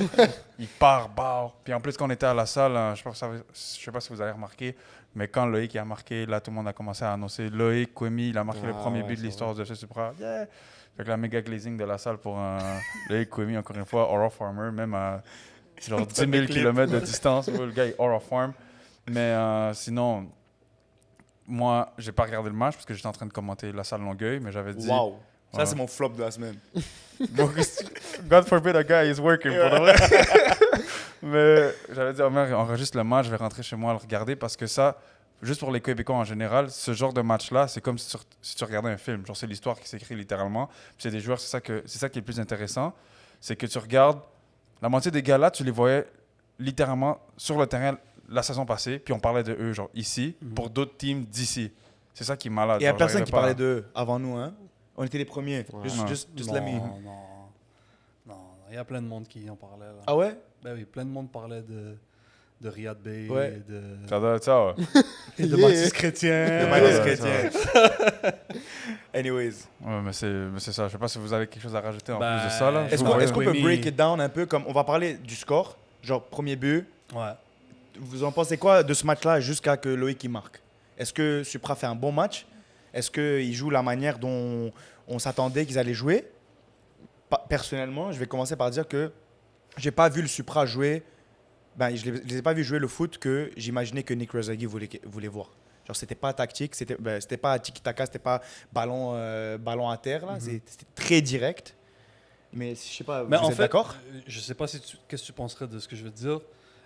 Il part, barre. Puis en plus, quand on était à la salle, je sais pas si vous avez remarqué, mais quand Loïc a marqué, là tout le monde a commencé à annoncer Loïc Kwemi, il a marqué le premier ouais, but de c'est l'histoire de FC Supra. Yeah. Fait que la méga glazing de la salle pour Loïc Kwemi, encore une fois, Aura Farmer, même à genre 10 000 km de distance, le gars est Aura Farm. Mais sinon, moi, j'ai pas regardé le match parce que j'étais en train de commenter la salle Longueuil, mais j'avais dit. Wow. Ça, Ouais. c'est mon flop de la semaine. God forbid a guy is working pour de vrai. Mais j'avais dit, Omer, enregistre le match, je vais rentrer chez moi à le regarder parce que ça, juste pour les Québécois en général, ce genre de match-là, c'est comme si tu regardais un film. Genre, c'est l'histoire qui s'écrit littéralement. Puis c'est des joueurs, c'est ça qui est le plus intéressant. C'est que tu regardes, la moitié des gars là, tu les voyais littéralement sur le terrain la saison passée, puis on parlait de eux, genre ici, pour d'autres teams d'ici. C'est ça qui est malade. Il y a Genre, personne j'arrivais qui pas à- parlait d'eux avant nous, hein. On était les premiers. Ouais. Just non, let me. non, il y a plein de monde qui en parlait. Là. Ah ouais? Ben oui, plein de monde parlait de Riyad Bey, Ouais. Ça doit être ça, ouais. et de Yeah. Baptiste Chrétien. Le Manis ouais, chrétien. Anyways. Ouais, mais c'est ça. Je sais pas si vous avez quelque chose à rajouter en Ben, plus de ça, là. est-ce Est-ce Vous qu'on voyez- peut Kwemi- break it down un peu comme on va parler du score, genre premier but. Ouais. Vous en pensez quoi de ce match-là jusqu'à que Loïc il marque? Est-ce que Supra fait un bon match? Est-ce qu'ils jouent la manière dont on s'attendait qu'ils allaient jouer? Personnellement, je vais commencer par dire que j'ai pas vu le Supra jouer. Ben, je les ai pas vus jouer le foot que j'imaginais que Nick Rezaghi voulait voir. Genre, c'était pas tactique, c'était pas tiki-taka, c'était pas ballon à terre, là. C'était très direct. Mais je sais pas, Mais vous en êtes fait, d'accord? je sais pas qu'est-ce que tu penserais de ce que je veux te dire.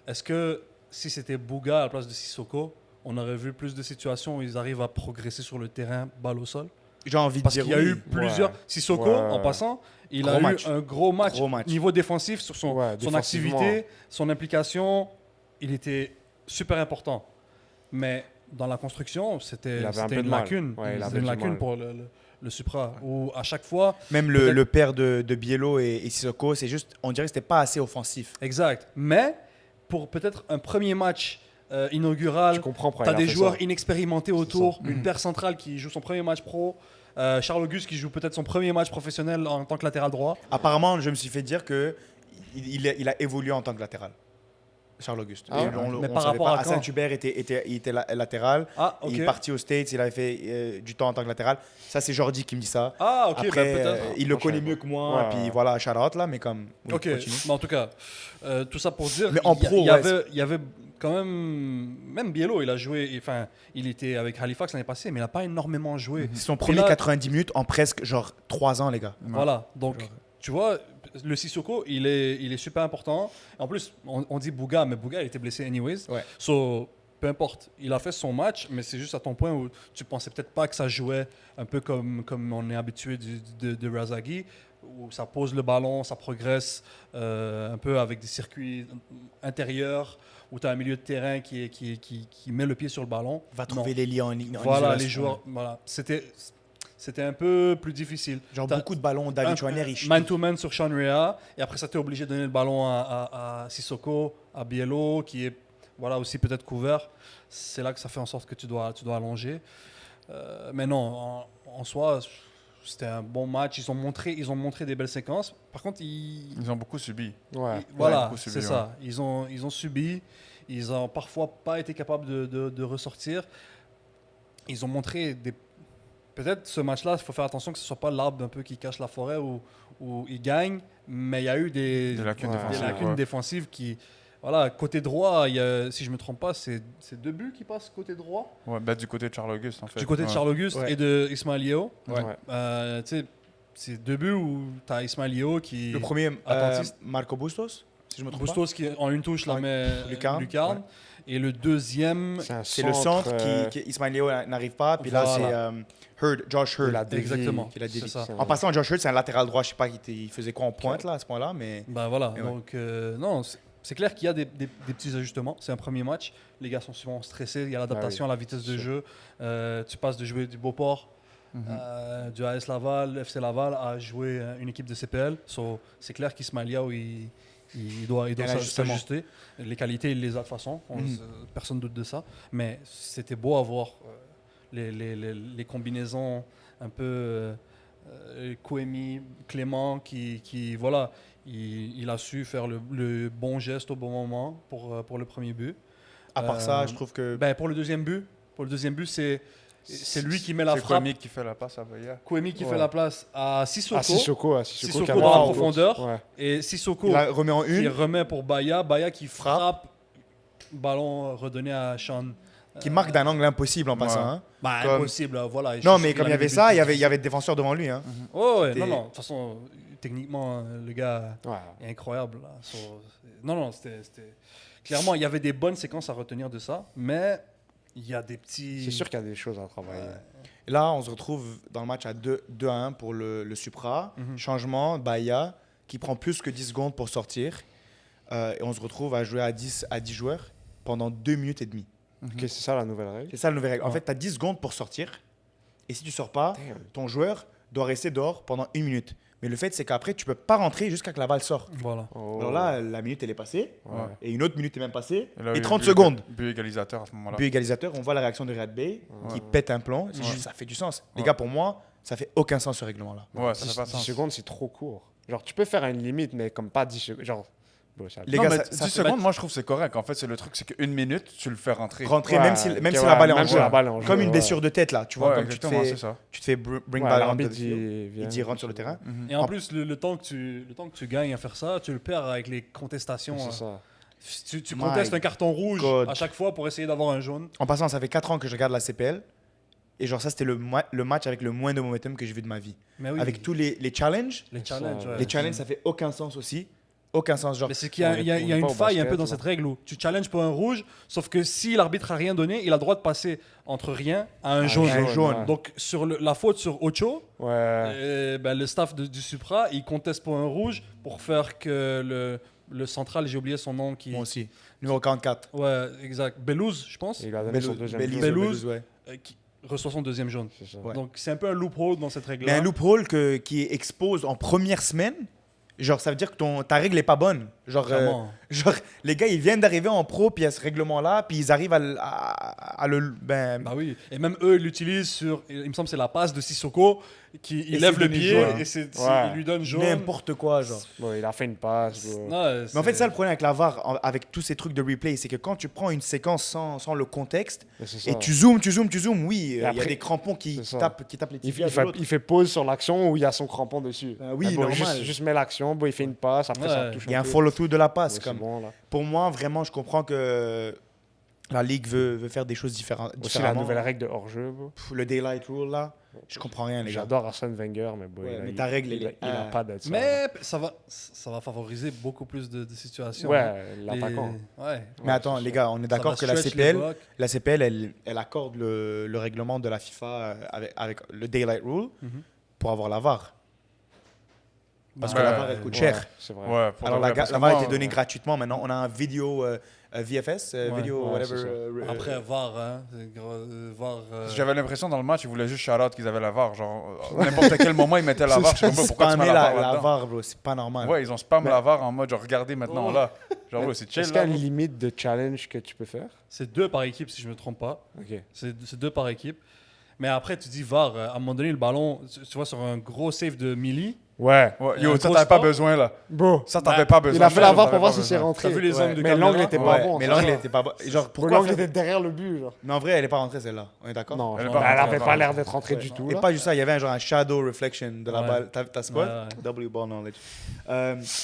Est-ce que si c'était Bouga à la place de Sissoko, on aurait vu plus de situations où ils arrivent à progresser sur le terrain, balle au sol? J'ai envie de Parce dire qu'il y a oui. eu plusieurs. Ouais. Sissoko, Ouais. en passant, il Gros a match. eu un gros match. Gros match. Niveau défensif, sur son Ouais, défensivement. activité, son implication, il était super important. Mais dans la construction, c'était Il avait un peu une de mal. lacune. Ouais, il avait C'était une du lacune mal. pour le Supra. Où à chaque fois. Même Peut-être- le père de Biello et Sissoko, c'est juste, on dirait que c'était pas assez offensif. Exact. Mais pour peut-être un premier match inaugural, Je comprends pourquoi tu as il a des fait joueurs ça. inexpérimentés autour, Mhm. une paire centrale qui joue son premier match pro, Charles Auguste qui joue peut-être son premier match professionnel en tant que latéral droit. Apparemment, je me suis fait dire que il a évolué en tant que latéral. Charles Auguste. Ah Et ouais? Mais on par savait rapport pas. à Hassan quand? Hubert il était latéral. Ah, ok. Il est parti aux States, il avait fait du temps en tant que latéral. Ça, c'est Jordi qui me dit ça. Ah, ok, Après, ben peut-être. il le Franchement, connaît je mieux sais que moi. Ouais, Puis ouais. voilà, shout out là, mais comme. Oui, Ok, continue. mais en tout cas, tout ça pour dire, Mais en pro, il y avait quand même Biello, il a joué, enfin, il était avec Halifax l'année passée, mais il n'a pas énormément joué. C'est son Et premier là- 90 minutes en presque genre 3 ans, les gars. Voilà, donc tu vois, le Sissoko, il est super important. En plus, on dit Bouga, mais Bouga, il était blessé anyways. Ouais. So, peu importe, il a fait son match, mais c'est juste à ton point où tu pensais peut-être pas que ça jouait un peu comme on est habitué de Razagui, où ça pose le ballon, ça progresse un peu avec des circuits intérieurs, où tu as un milieu de terrain qui met le pied sur le ballon. Va Non. trouver les liens en Voilà, les isolation. joueurs, voilà. C'était un peu plus difficile. Genre T'as- beaucoup de ballons, David Chouanier, il Man-to-man sur Sean Rea, et après ça, tu es obligé de donner le ballon à Sissoko, à Biello, qui est voilà, aussi peut-être couvert. C'est là que ça fait en sorte que tu dois allonger. Mais non, en soi, c'était un bon match. Ils ont montré des belles séquences. Par contre, Ils ont beaucoup subi. Ouais. voilà, beaucoup subi, c'est ouais. ça. Ils ont subi. Ils ont parfois pas été capables de ressortir. Ils ont montré des. Peut-être ce match-là, il faut faire attention que ce soit pas l'arbre un peu qui cache la forêt où ils gagnent, mais il y a eu des lacunes Ouais. défensives. des lacunes ouais. défensives qui. Voilà, côté droit, il y a, si je me trompe pas, c'est 2 buts qui passent côté droit. Ouais, bah, du côté de Charles Auguste, en fait. Du côté de Ouais. Charles Auguste Ouais. et de Ismaël Yeo. Ouais. Ouais. Tu sais, c'est 2 buts où tu as Ismaël Yeo qui. Le premier, Attentiste. Marco Bustos, si je me trompe Bustos qui, en une touche, la Ouais. met Lucarne. Lucarne. Et le deuxième. pas. C'est le centre qui Ismaël Léo n'arrive pas. Puis là, Voilà. c'est Josh Hurd. Il a dévié. Exactement. Qui l'a C'est dévié. ça. C'est En passant, Josh Hurd, c'est un latéral droit. Je sais pas, il faisait quoi en pointe là à ce point-là, mais Ben voilà, Et ouais. donc non, c'est clair qu'il y a des petits ajustements. C'est un premier match. Les gars sont souvent stressés. Il y a l'adaptation à la vitesse de jeu. Tu passes de jouer du Beauport, du AS Laval, FC Laval, à jouer une équipe de CPL. So, c'est clair qu'Ismaël Yao, il doit un ajustement. s'ajuster. Les qualités, il les a de toute façon. Personne ne doute de ça. Mais c'était beau à voir les combinaisons un peu Kouemi, Clément, qui voilà, il a su faire le bon geste au bon moment pour le premier but. à part ça, je trouve que Ben, pour le deuxième but, c'est lui qui met la C'est frappe. Kwame qui fait la passe à Veilla. Kouemi qui Ouais. fait la place à Sissoko. Sissoko Sissoko qui a dans marqué la le but. profondeur. Ouais. Et Sissoko il la remet en qui une, remet pour Baya. Baya qui frappe. Ballon redonné à Sean. qui marque d'un angle impossible en passant. Ouais. hein. Bah, Comme- impossible, voilà. Non, mais comme il y avait ça, il y avait le défenseur devant lui. Hein. Oh, ouais, C'était- non, de toute façon, techniquement, le gars Ouais. est incroyable. Là. Non, c'était. Clairement, il y avait des bonnes séquences à retenir de ça, mais il y a des petits. C'est sûr qu'il y a des choses à travailler. Et là, on se retrouve dans le match à 2-1 pour le Supra. Mhm. Changement, Bahia, qui prend plus que 10 secondes pour sortir. Et on se retrouve à jouer à 10 joueurs pendant 2 minutes et demie. Ok, c'est ça la nouvelle règle. C'est ça la nouvelle règle. En Ouais. fait, tu as 10 secondes pour sortir. Et si tu sors pas, Damn. ton joueur doit rester dehors pendant 1 minute. Mais le fait, c'est qu'après, tu peux pas rentrer jusqu'à que la balle sort. Voilà. Oh. Alors là, la minute, elle est passée. Ouais. Et une autre minute est même passée. là, Et il y a 30 but- secondes. But égalisateur à ce moment-là. But égalisateur, on voit la réaction de Riyad Bey qui Ouais. pète un plomb. C'est Ouais. juste, ça fait du sens. Les Ouais. gars, pour moi, ça fait aucun sens ce règlement-là. Ouais, ça 10, fait pas 10 sens. secondes, c'est trop court. Genre, tu peux faire à une limite, mais comme pas 10 secondes. Genre, bon, ça- Les Non, gars, mais ça 10 fait secondes, moi je trouve que c'est correct. En fait, c'est le truc, c'est qu'une minute, tu le fais rentrer. rentrer, Ouais, même si ok, la ouais, balle est en même si jeu. la balle est en jeu, Comme une ouais. blessure de tête, là. Tu vois, Ouais, comme exactement, c'est ça. tu te fais bring Ouais, ball on l'arbitre the field. dit, Il dit rentre sur le terrain. Mhm. Et en plus, le temps que tu gagnes à faire ça, tu le perds avec les contestations. C'est ça. Tu My contestes un carton rouge God. à chaque fois pour essayer d'avoir un jaune. En passant, ça fait 4 ans que je regarde la CPL. Et genre, ça, c'était le match avec le moins de momentum que j'ai vu de ma vie. Mais oui, Avec tous les challenges. les challenges. ça, ouais. Les challenges, ça fait aucun sens aussi. Aucun sens. Genre, Mais c'est qu'il y a, On est- il y a- on il y a est une pas au faille un peu basket, dans là. cette règle où tu challenges pour un rouge, sauf que si l'arbitre a rien donné, il a le droit de passer entre rien à un jaune. un jaune. ouais. Donc sur la faute sur Ocho, Ouais. ben, le staff du Supra, il conteste pour un rouge pour faire que le central, j'ai oublié son nom, qui... moi aussi. Numéro 44. Ouais, exact. Belouz, je pense, Il a donné son deuxième Bellouz, jaune. Bellouz. ouais. qui reçoit son deuxième jaune. C'est ça. Ouais. Donc c'est un peu un loophole dans cette Mais règle-là. un loophole qui expose en première semaine Genre, ça veut dire que ta règle est pas bonne. Clairement. Genre, les gars, ils viennent d'arriver en pro, puis il y a ce règlement-là, puis ils arrivent à le... Ben, Bah oui. Et même eux, ils l'utilisent sur. Il me semble que c'est la passe de Sissoko qui il Et lève c'est le donné pied jaune. et Ouais. il lui donne jaune. n'importe quoi, genre. Bon, il a fait une passe. Bro. Non, Mais en fait, ça, le problème avec la VAR, avec tous ces trucs de replay, c'est que quand tu prends une séquence sans le contexte, Mais c'est ça. et tu zoomes, oui, il y a après- des crampons qui c'est ça. tapent les Il, tibias il de fait, l'autre. il fait pause sur l'action où il y a son crampon dessus. Oui, Mais bon, normal. juste met l'action, bon, il fait une passe, après ça Ouais. touche Il y a un peu. follow-through de la passe. Ouais, c'est Comme. bon, là. Pour moi, vraiment, je comprends que la Ligue veut faire des choses différentes. Aussi la nouvelle règle de hors-jeu. Bro. Le Daylight Rule, là, je comprends rien, les gars. J'adore Arsène Wenger, mais bon, Ouais, mais il ta règle, il, elle est- il a pas d'être ça. Mais ça va favoriser beaucoup plus de situations. Ouais, hein. l'attaquant. Ouais. Mais attends, les gars, on est d'accord que Ça va stretch les blocs. la CPL, elle accorde le règlement de la FIFA avec le Daylight Rule Mhm. pour avoir la VAR. Parce que Ouais, la VAR, elle coûte Ouais, cher. c'est vrai. Ouais, pour Alors, de vrai, parce que la VAR a moi, été donnée gratuitement. Maintenant, on a un vidéo VFS, Ouais, vidéo ouais, whatever. c'est ça. Après, VAR, hein. VAR. J'avais l'impression dans le match, ils voulaient juste shout-out qu'ils avaient la VAR. Genre, n'importe quel moment, ils mettaient la VAR. Je sais pas pourquoi tu mets spammer la VAR la là-dedans. VAR, bro, c'est pas normal. Ouais, ils ont spam Mais- la VAR en mode, genre, regardez maintenant là. Genre, ouais, c'est chill Est-ce qu'il y a là. une limite de challenge que tu peux faire? C'est 2 par équipe, si je me trompe pas. Ok. C'est 2 par équipe. Mais après, tu dis VAR, à un moment donné, le ballon, tu vois, sur un gros save de Millie, Ouais. Ouais, Un yo, ça gros t'avais pas sport. besoin là. Bon. Ça t'avais Bah, pas besoin. Il a fait la Ça, VAR t'avais pour voir pas si c'est besoin. rentré. T'as vu les angles de Mais caméra? l'angle était Ouais, pas bon. mais c'est l'angle ça. était pas bon. Genre, Bro, pourquoi l'angle faire- était derrière le but. Genre. Mais en vrai, elle est pas rentrée celle-là. On est d'accord? Non, Elle est elle pas rentrée, avait elle est pas pas l'air d'être rentrée du tout. Et Là. pas juste ça, il y avait un shadow reflection de la Ouais. balle. T'as spot? Ouais, W ball knowledge.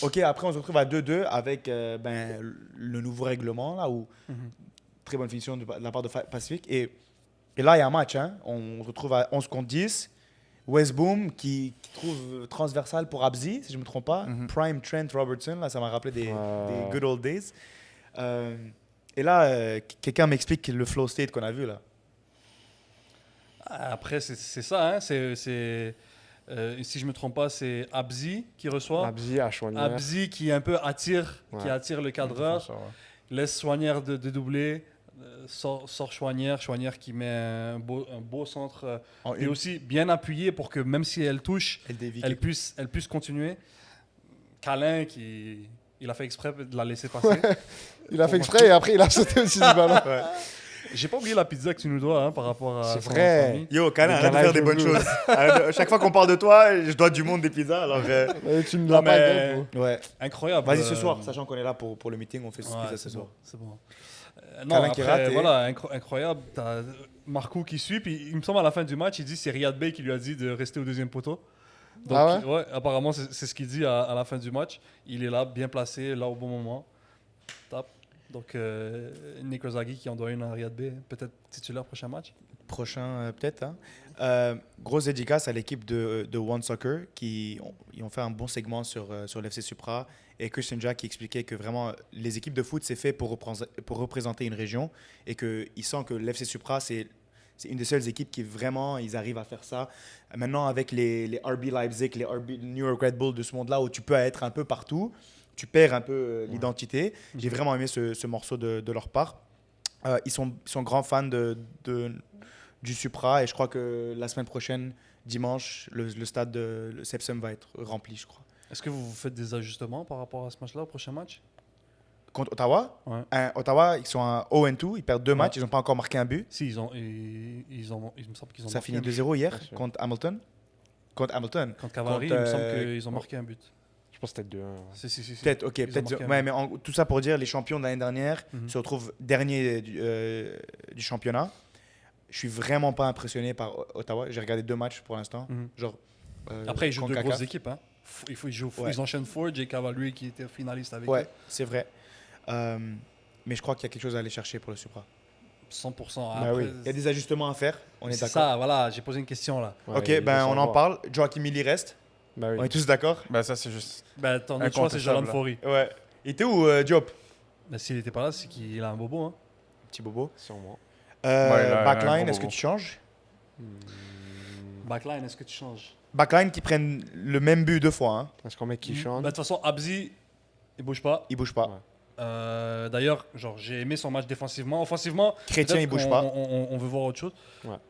Ok, après on se retrouve à 2-2 avec le nouveau règlement là où très bonne finition de la part de Pacific. Et là il y a un match, hein. On se retrouve à 11 contre 10. West Boom qui trouve transversal pour Abzi, si je me trompe pas. Prime Trent Robertson, là ça m'a rappelé des good old days. Et là, quelqu'un m'explique le flow state qu'on a vu là. Après, c'est ça. Hein. Si je me trompe pas, c'est Abzi qui reçoit. Abzi à Chouanière. Abzi qui un peu attire, qui Ouais. attire le cadreur, Ça, ouais. laisse Chouanière de doubler, sort Chouanière qui met un beau centre En et une, aussi bien appuyé pour que même si elle touche, elle dévie. elle puisse continuer. Câlin il a fait exprès de la laisser passer. Il a fait exprès et après il a sauté aussi ce ballon. J'ai pas oublié la pizza que tu nous dois hein, par rapport à C'est son vrai. famille. Yo, Kana, Le arrête de faire des canal bonnes bleu. choses. Chaque fois qu'on parle de toi, je dois du monde des pizzas. Alors, Tu ne Non, l'as pas mais- gagné, bro. ouais. Incroyable. Vas-y ce soir, sachant qu'on est là pour le meeting, on fait Ouais, pizza ce c'est soir. bon, c'est bon. Câlin Non, qui après, rate et- voilà, incroyable. T'as Marco qui suit, puis il me semble à la fin du match, il dit c'est Riyad Bey qui lui a dit de rester au deuxième poteau. Donc, Ah ouais? apparemment, c'est ce qu'il dit à la fin du match. Il est là, bien placé, là au bon moment. Top. Donc, Nick Ozagi qui en doit une à Riyad Bey, peut-être titulaire prochain match. Prochain, peut-être. Hein. Grosse dédicace à l'équipe de One Soccer ils ont fait un bon segment sur l'FC Supra et Christian Jack qui expliquait que vraiment les équipes de foot c'est fait pour représenter une région et qu'il sent que l'FC Supra c'est une des seules équipes qui vraiment ils arrivent à faire ça. Maintenant avec les RB Leipzig, les RB New York Red Bull de ce monde-là où tu peux être un peu partout, tu perds un peu l'identité. J'ai vraiment aimé ce morceau de leur part. Ils sont grands fans du Supra et je crois que la semaine prochaine, dimanche, le stade de le Sepsum va être rempli, je crois. Est-ce que vous faites des ajustements par rapport à ce match-là, au prochain match? Contre Ottawa, Ouais. Ottawa, ils sont à 0-2, ils perdent 2 Ouais. matchs, ils n'ont pas encore marqué un but. Si, il me semble qu'ils ont Ça marqué finit un but. 2-0 hier Bien sûr. contre Hamilton. Contre Hamilton. Contre Cavalry, Contre, il me semble qu'ils ont marqué un but. Je pense que c'était 2-1. Si. Peut-être, ok, Ils ont peut-être. marqué un Ouais, but. mais tout ça pour dire, les champions de l'année dernière Mhm. se retrouvent derniers du championnat. Je suis vraiment pas impressionné par Ottawa. J'ai regardé 2 matchs pour l'instant. Mhm. Genre. Après, ils jouent contre deux grosses CACAF. équipes. Hein. Ouais. Ils enchaînent Ford, Jay Cavalry qui était finaliste avec Ouais, eux. c'est vrai. Mais je crois qu'il y a quelque chose à aller chercher pour le Supra. 100%. Bah oui. Il y a des ajustements à faire, on est C'est d'accord. ça, voilà, j'ai posé une question là. Ouais, Ok, il ben faut on en savoir. parle. Joachim Milly reste. Bah oui. On est tous d'accord. Ben, ça, c'est juste. Ben, ton autre choix, c'est Incontestable, Jalan là. Fori. Ouais. Il était où, Diop? Ben, s'il n'était pas là, c'est qu'il a un bobo. Hein. Petit bobo. Sûrement. il a un Backline, gros est-ce que bobo. tu changes? Backline, est-ce que tu changes? Backline qui prennent le même but 2 fois. Hein. Est-ce qu'on met Ben, Kishon? de toute façon, Abzi, il bouge pas. Il bouge pas. Ouais. D'ailleurs, genre, j'ai aimé son match défensivement. Offensivement, Chrétien, peut-être il bouge qu'on- pas. on veut voir autre chose.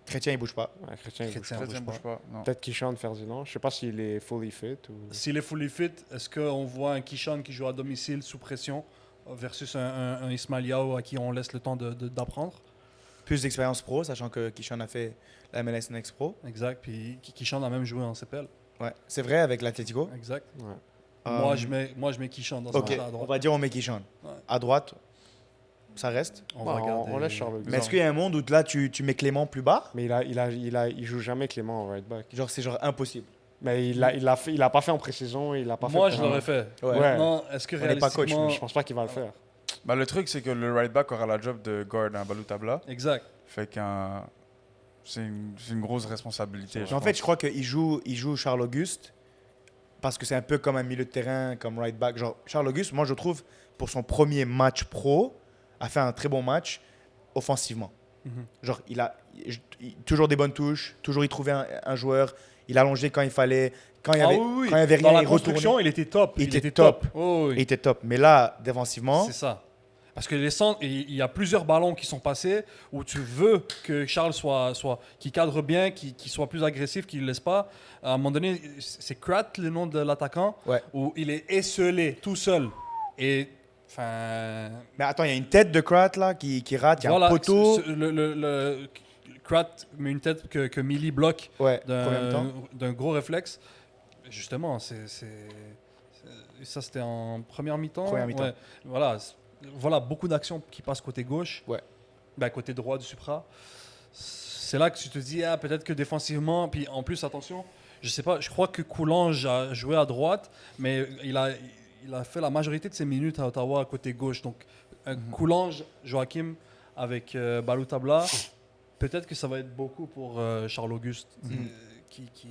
Chrétien, il bouge pas. Ouais, Chrétien, il bouge Chrétien. pas. Chrétien bouge pas. Non. Peut-être Kishan Ferdinand. Je sais pas s'il est fully fit ou. S'il est fully fit, est-ce qu'on voit un Kishan qui joue à domicile sous pression versus un Ismail Yao à qui on laisse le temps d'apprendre? Plus d'expérience pro, sachant que Kishan a fait la MLS Next Pro. Exact. Puis Kishan a même joué en CPL. Ouais, c'est vrai avec l'Atlético. Exact. Ouais. Moi, je mets Kishan dans ce Ok, match-là à on droite. va dire on met Kishan. Ouais. À droite, ça reste. On Bah, va regarder. on laisse Charles. Mais est-ce qu'il y a un monde où là tu mets Clément plus bas? Mais il joue jamais Clément en right back. Genre c'est genre impossible. Mais il a pas fait en pré-saison, il a pas fait. Moi, je pendant- l'aurais fait. Ouais. Maintenant, est-ce que On n'est pas coach, réalistiquement... Je pense pas qu'il va le faire. Bah, le truc, c'est que le right back aura la job de guard un Balou Tabla. Exact. Fait que c'est une grosse responsabilité. Mais en fait, je crois qu'il joue Charles Auguste parce que c'est un peu comme un milieu de terrain, comme right back. Genre, Charles Auguste, moi, je trouve, pour son premier match pro, a fait un très bon match offensivement. Mhm. Genre, toujours des bonnes touches, toujours il trouvait un joueur, il allongeait quand il fallait, quand il y avait, oui, oui. quand il y avait Dans rien, la il construction, retournait. il était top. Il était top. Oh, oui. Il était top. Mais là, défensivement, C'est ça. Parce que les centres, il y a plusieurs ballons qui sont passés où tu veux que Charles qu'il cadre bien, qu'il soit plus agressif, qu'il ne laisse pas. À un moment donné, c'est Krat, le nom de l'attaquant, Ouais. où il est esselé tout seul. Et enfin, mais attends, il y a une tête de Krat là qui rate, il y a voilà, un poteau. Krat met une tête que Millie bloque Ouais, premier mi-temps. d'un gros réflexe. Justement, ça c'était en première mi-temps. Première mi-temps. Ouais. Voilà, beaucoup d'actions qui passent côté gauche. Ouais. Ben, côté droit du Supra. C'est là que tu te dis, peut-être que défensivement, puis en plus, attention, je sais pas, je crois que Coulange a joué à droite, mais il a fait la majorité de ses minutes à Ottawa à côté gauche. Donc, Coulange, Joachim avec Balou Tabla, peut-être que ça va être beaucoup pour Charles Auguste, qui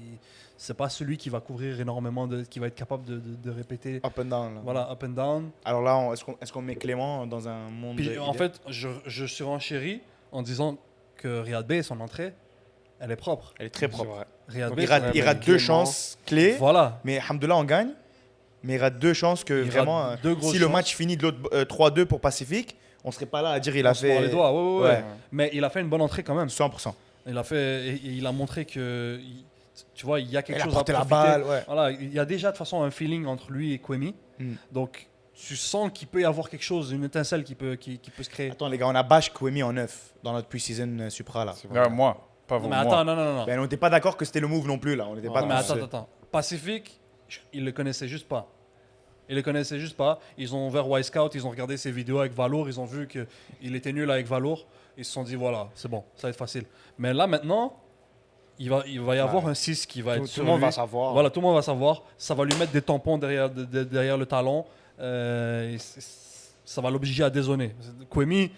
c'est pas celui qui va couvrir énormément, qui va être capable de répéter. Up and down. Là. Voilà, up and down. Alors là, est-ce qu'on met Clément dans un monde Puis en idéal? fait, je suis renchéri en disant que Riyad Bey, son entrée, elle est propre. Elle est très propre. Riyad Donc, Bey, Il rate deux chances clés, voilà. mais Alhamdoulilah, on gagne. Mais il rate deux chances que Il vraiment, rate deux grosses si le chances. match finit de l'autre 3-2 pour Pacifique, on serait pas là à dire il On a se mord fait les doigts, ouais. Ouais. Mais il a fait une bonne entrée quand même. 100%. Il a montré que, tu vois, il y a quelque Il a chose à porté la profiter. balle, ouais. Voilà, il y a déjà de toute façon un feeling entre lui et Kwemi. Mm. Donc, tu sens qu'il peut y avoir quelque chose, une étincelle qui peut se créer. Attends les gars, on a bash Kwemi en 9 dans notre pre-season Supra là. Ouais, moi, pas vous. Non, mais moi. attends, non. Ben, on n'était pas d'accord que c'était le move non plus là. On n'était pas Non, mais tous, attends. Pacifique, il le connaissait juste pas. Ils ont ouvert Y-Scout, ils ont regardé ses vidéos avec Valour, ils ont vu qu'il était nul avec Valour. Ils se sont dit, voilà, c'est bon, ça va être facile. Mais là, maintenant, il va y avoir un 6 qui va être Tout sur le monde lui. va savoir. Voilà, tout le monde va savoir. Ça va lui mettre des tampons derrière le talon. Ça va l'obliger à dézonner. Kwemi,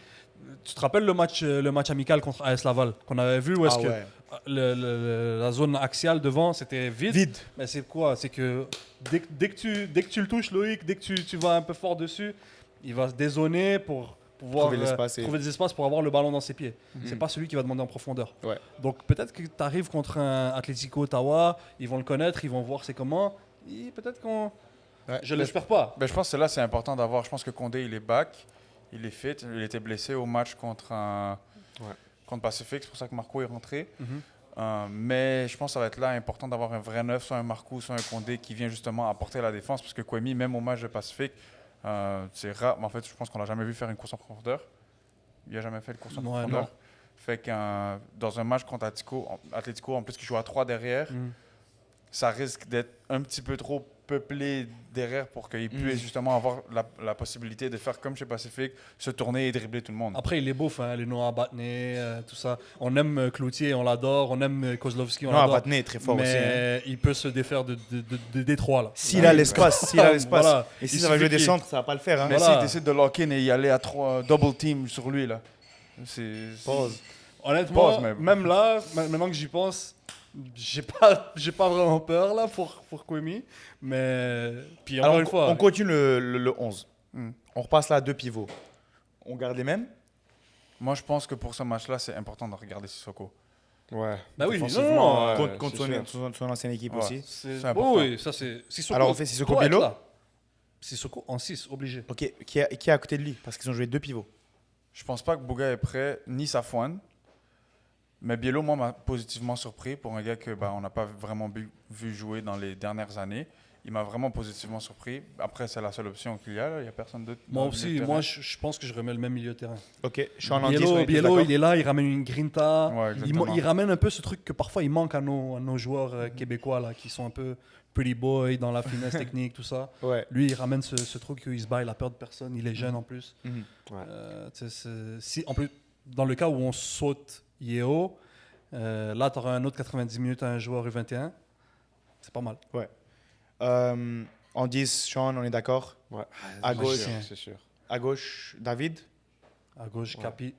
tu te rappelles le match amical contre AS Laval qu'on avait vu où est-ce Ah que ouais. la zone axiale devant c'était vide. Mais c'est quoi? C'est que dès que tu le touches, Loïc, dès que tu vas un peu fort dessus, il va se dézoner pour pouvoir Trouver l'espace et- trouver des espaces pour avoir le ballon dans ses pieds. C'est pas celui qui va demander en profondeur. Ouais. Donc peut-être que tu arrives contre un Atlético Ottawa, ils vont le connaître, ils vont voir c'est comment. Et peut-être qu'on... Ouais. Je l'espère pas. Ben, je pense que là, c'est important d'avoir. Je pense que Condé, il est back, il est fit. Il était blessé au match contre Pacifique. C'est pour ça que Marco est rentré. Mais je pense que ça va être là important d'avoir un vrai neuf, soit un Marco, soit un Condé qui vient justement apporter la défense. Parce que Kwemi, même au match de Pacifique, c'est rare. Mais en fait, je pense qu'on l'a jamais vu faire une course en profondeur. Il n'a jamais fait de course en Ouais, profondeur. non. Fait que dans un match contre Atlético, en plus qui joue à 3 derrière, ça risque d'être un petit peu trop peuplé derrière pour qu'il puisse justement avoir la possibilité de faire comme chez Pacifique, se tourner et dribbler tout le monde. Après, il est beau, les Noah Batney, tout ça. On aime Cloutier, on l'adore. On aime Kozlovski, on Non, l'adore. Batney est très fort mais aussi. Hein. il peut se défaire de Détroit, là. S'il a l'espace, Voilà. Et si Il ça va suffit jouer des qu'il- centres, ça va pas le faire. Hein. Mais Voilà. s'il décide de lock-in et y aller à 3 double team sur lui, là, c'est... Pause. Honnêtement, Pause, mais- même là, maintenant que j'y pense, j'ai pas vraiment peur là pour Kwemi. Mais puis encore Alors, une fois, on continue le 11. Hmm. On repasse là à 2 pivots. On garde les mêmes. Moi, je pense que pour ce match-là, c'est important de regarder Sissoko. Ouais. Bah oui, Défensivement, non, Contre c'est sûr. son ancienne équipe Ouais. aussi. c'est important. Oui, ça c'est Sissoko. Alors, on fait Sissoko doit être Bello. là. Sissoko en 6, obligé. Ok, qui est à côté de lui? Parce qu'ils ont joué 2 pivots. Je pense pas que Bouga est prêt, ni Safouane. Mais Biello, moi, m'a positivement surpris pour un gars que on n'a pas vraiment vu jouer dans les dernières années. Il m'a vraiment positivement surpris. Après, c'est la seule option qu'il y a. Il n'y a personne d'autre. Moi dans le aussi, milieu de moi terrain. je pense que je remets le même milieu de terrain. Ok, Sean en 10, on est tous Biello, d'accord? il est là, il ramène une grinta. Ouais, il, exactement. il ramène un peu ce truc que parfois il manque à nos joueurs québécois là, qui sont un peu pretty boy dans la finesse technique, tout ça. Ouais. Lui, il ramène ce truc où il se bat, il a peur de personne, il est jeune en plus. Mhm. Tu sais, si, en plus, dans le cas où on saute Yeo, là, tu auras un autre 90 minutes à un joueur U21. C'est pas mal. En 10, Sean, on est d'accord? Ouais. À c'est gauche, sûr. C'est sûr. à gauche, David? À gauche, Capi.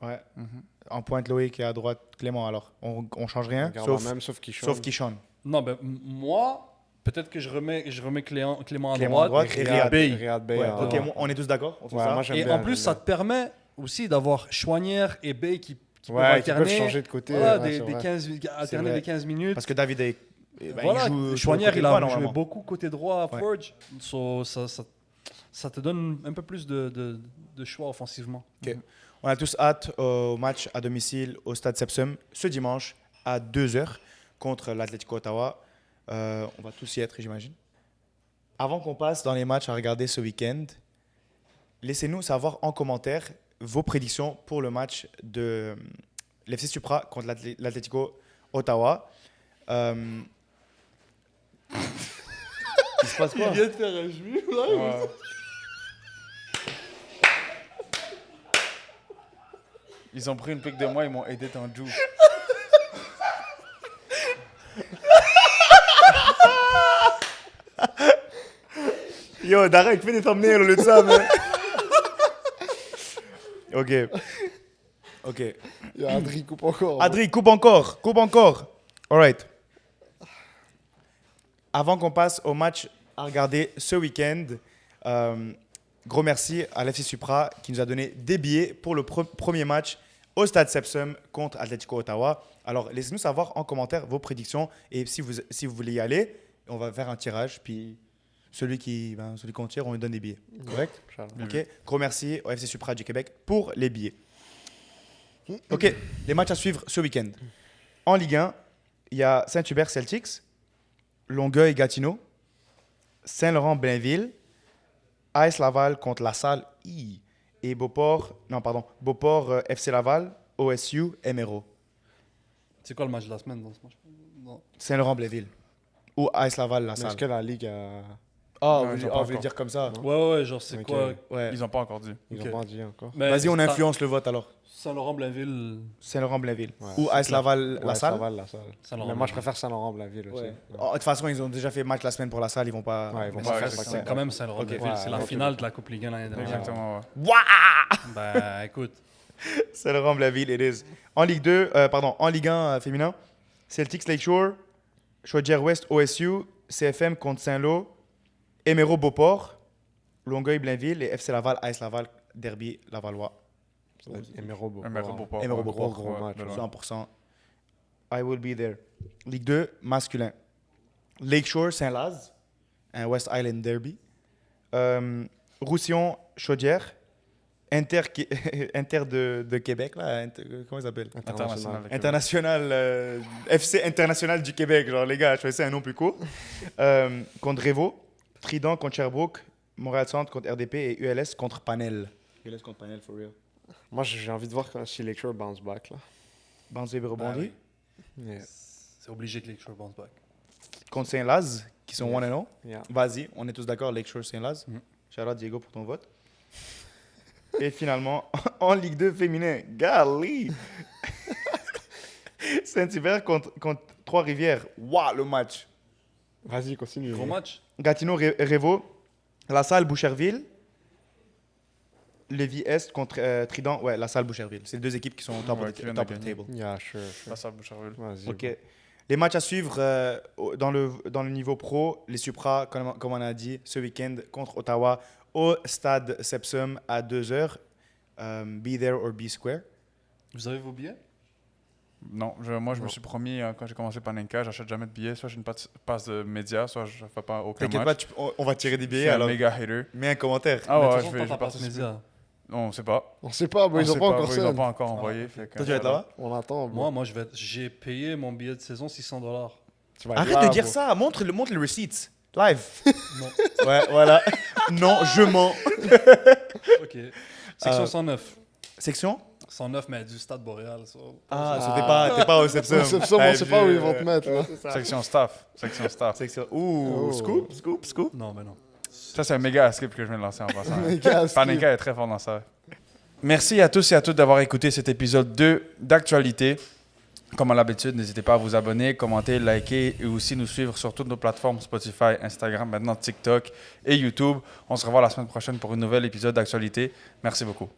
Ouais. Mhm. En pointe, Loïc et à droite, Clément. Alors, on change rien, Regarde sauf, même, sauf Kishon. sauf Kishon. Non, moi, peut-être que je remets Clément à Clément à droite, droite et et Riyad Bey. Riyad Bey. Ouais, à- ok, on est tous d'accord? On fait Ouais, ça? moi, j'aime Et bien, en plus, j'aime ça bien. te permet aussi d'avoir Chouanière et Bey qui peuvent Ouais, qui alterner. peuvent changer de côté. Voilà, ouais, des c'est vrai. 15, alterner vrai. des 15 minutes. Parce que David est. Voilà, il joue sur le Chouanière, côté il droit, a joué normalement. beaucoup côté droit à Ouais. Forge. So, ça te donne un peu plus de choix offensivement. Ok. On a tous hâte au match à domicile au Stade Sepsum ce dimanche à 2h contre l'Atlético Ottawa. On va tous y être, j'imagine. Avant qu'on passe dans les matchs à regarder ce week-end, laissez-nous savoir en commentaire vos prédictions pour le match de l'FC Supra contre l'Atlético Ottawa. Il se passe quoi? de faire un juif, là. Ouais. Ils ont pris une pique de moi, ils m'ont aidé dans le joue. Yo, Darek, fais des thumbnails au lieu de ça, man. Ok. Ok. Il y a Adri coupe encore. Adri, coupe encore. Coupe encore. All right. Avant qu'on passe au match à regarder ce week-end, gros merci à l'FC Supra qui nous a donné des billets pour le premier match au Stade Sepsum contre Atlético Ottawa. Alors, laissez-nous savoir en commentaire vos prédictions et si vous voulez y aller, on va faire un tirage. Puis celui qu'on tire, on lui donne des billets. Correct? Inch'Allah. Ok. Gros merci au FC Supra du Québec pour les billets. Ok. Les matchs à suivre ce week-end. En Ligue 1, il y a Saint-Hubert Celtics, Longueuil-Gatineau, Saint-Laurent-Blainville, AS Laval contre La Salle et Beauport FC Laval, OSU Emero. C'est quoi le match de la semaine dans ce match? Non. Saint-Laurent-Blainville ou AS Laval La Mais Salle. est-ce que la Ligue a... Ah, Non, vous ils ont pas voulez encore. dire comme ça? Ouais, genre c'est Ok. quoi? Ouais. Ils n'ont pas encore dit. Ils Ok. n'ont pas dit encore. Mais Vas-y, on Saint- influence le vote alors. Saint-Laurent-Blainville. Saint-Laurent-Blainville Ouais, ou c'est AS clair. Laval La Ouais, Salle. Laval, la salle. Saint-Laurent. Mais moi, je préfère Saint-Laurent-Blainville aussi. Ouais. Oh, de toute façon, ils ont déjà fait match la semaine pour La Salle, ils vont pas. Ouais, ils vont mais pas ça faire fait- ça. C'est quand même Saint-Laurent-Blainville. Ok. C'est la Ouais, finale de la Coupe Ligue 1 l'année dernière. Exactement, ouais. Ben, écoute. Saint-Laurent-Blainville, it is. En Ligue 1 féminin, Celtics Lakeshore, Chaudière-Ouest OSU, CFM contre Saint-Lô, Emero Beauport, Longueuil-Blainville et FC Laval, AS Laval, Derby Lavallois. Emero Beauport. Emero Beauport. Emero Ouais. Beauport, gros Ouais, match, de ouais. loin. 100%. I will be there. Ligue 2, masculin. Lakeshore, Saint-Laz, un West Island Derby. Roussillon, Chaudière. Inter de Québec, là. Comment ça s'appelle? International. International, FC International du Québec, genre les gars, choisissez un nom plus court. Contre Révo, Trident contre Sherbrooke, Montréal Centre contre RDP et ULS contre Panel. ULS contre Panel, for real. Moi, j'ai envie de voir si Lakeshore bounce back. Là. Banzé rebondit. Yeah. C'est obligé que Lakeshore bounce back. Contre Saint-Laz, qui sont Yeah. 1-0. Yeah. Vas-y, on est tous d'accord, Lakeshore Saint-Laz. Shout-out Diego pour ton vote. Et finalement, en Ligue 2 féminin, Gali! Saint-Hubert contre Trois-Rivières. Waouh, le match! Vas-y, continue. Gros match. Gatineau, Révo, La Salle, Boucherville, Lévis-Est contre Trident. Ouais, La Salle, Boucherville. C'est les deux équipes qui sont au top, Ouais, of, qui the, viennent top de of the gagner. table. Yeah, sure. La salle Boucherville. Vas-y. Ok. Les matchs à suivre dans le niveau pro, les Supra, comme on a dit, ce week-end contre Ottawa au stade Sepsum à 2h. Be there or be square. Vous avez vos billets? Non, moi, je me suis promis, quand j'ai commencé Panenka, j'achète jamais de billets. Soit j'ai une passe de médias, soit je fais pas aucun T'inquiète match. pas, on va tirer des Je billets suis un alors. méga hater. Mets un commentaire. Ah Mais de ouais, toute je façon, vais t'as pas participer. Média. Non, on sait pas. On sait pas, bro, ils On ont sait pas encore bro, ils ont ça. pas encore envoyé. Fait que, Toi, tu vas être là-bas? On attend, bro. Moi, j'ai payé mon billet de saison $600. Tu vas être Arrête là, de dire bro. ça. Montre les receipts. Live. Non. Ouais, voilà. Non, je mens. Ok. Section 109. Section? 109, mais du Stade Boréal. Ça. Ah, Ah. t'es pas au Sepsum. Au Sepsum, on sait pas où ils vont te mettre, là. Section staff. Section staff. Section. Ouh, Oh. scoop. Non, mais non. Ça, c'est un méga skip que je viens de lancer en passant. Les gars, Panenka est très fort dans ça. Merci à tous et à toutes d'avoir écouté cet épisode 2 d'Actualité. Comme à l'habitude, n'hésitez pas à vous abonner, commenter, liker et aussi nous suivre sur toutes nos plateformes Spotify, Instagram, maintenant TikTok et YouTube. On se revoit la semaine prochaine pour un nouvel épisode d'Actualité. Merci beaucoup.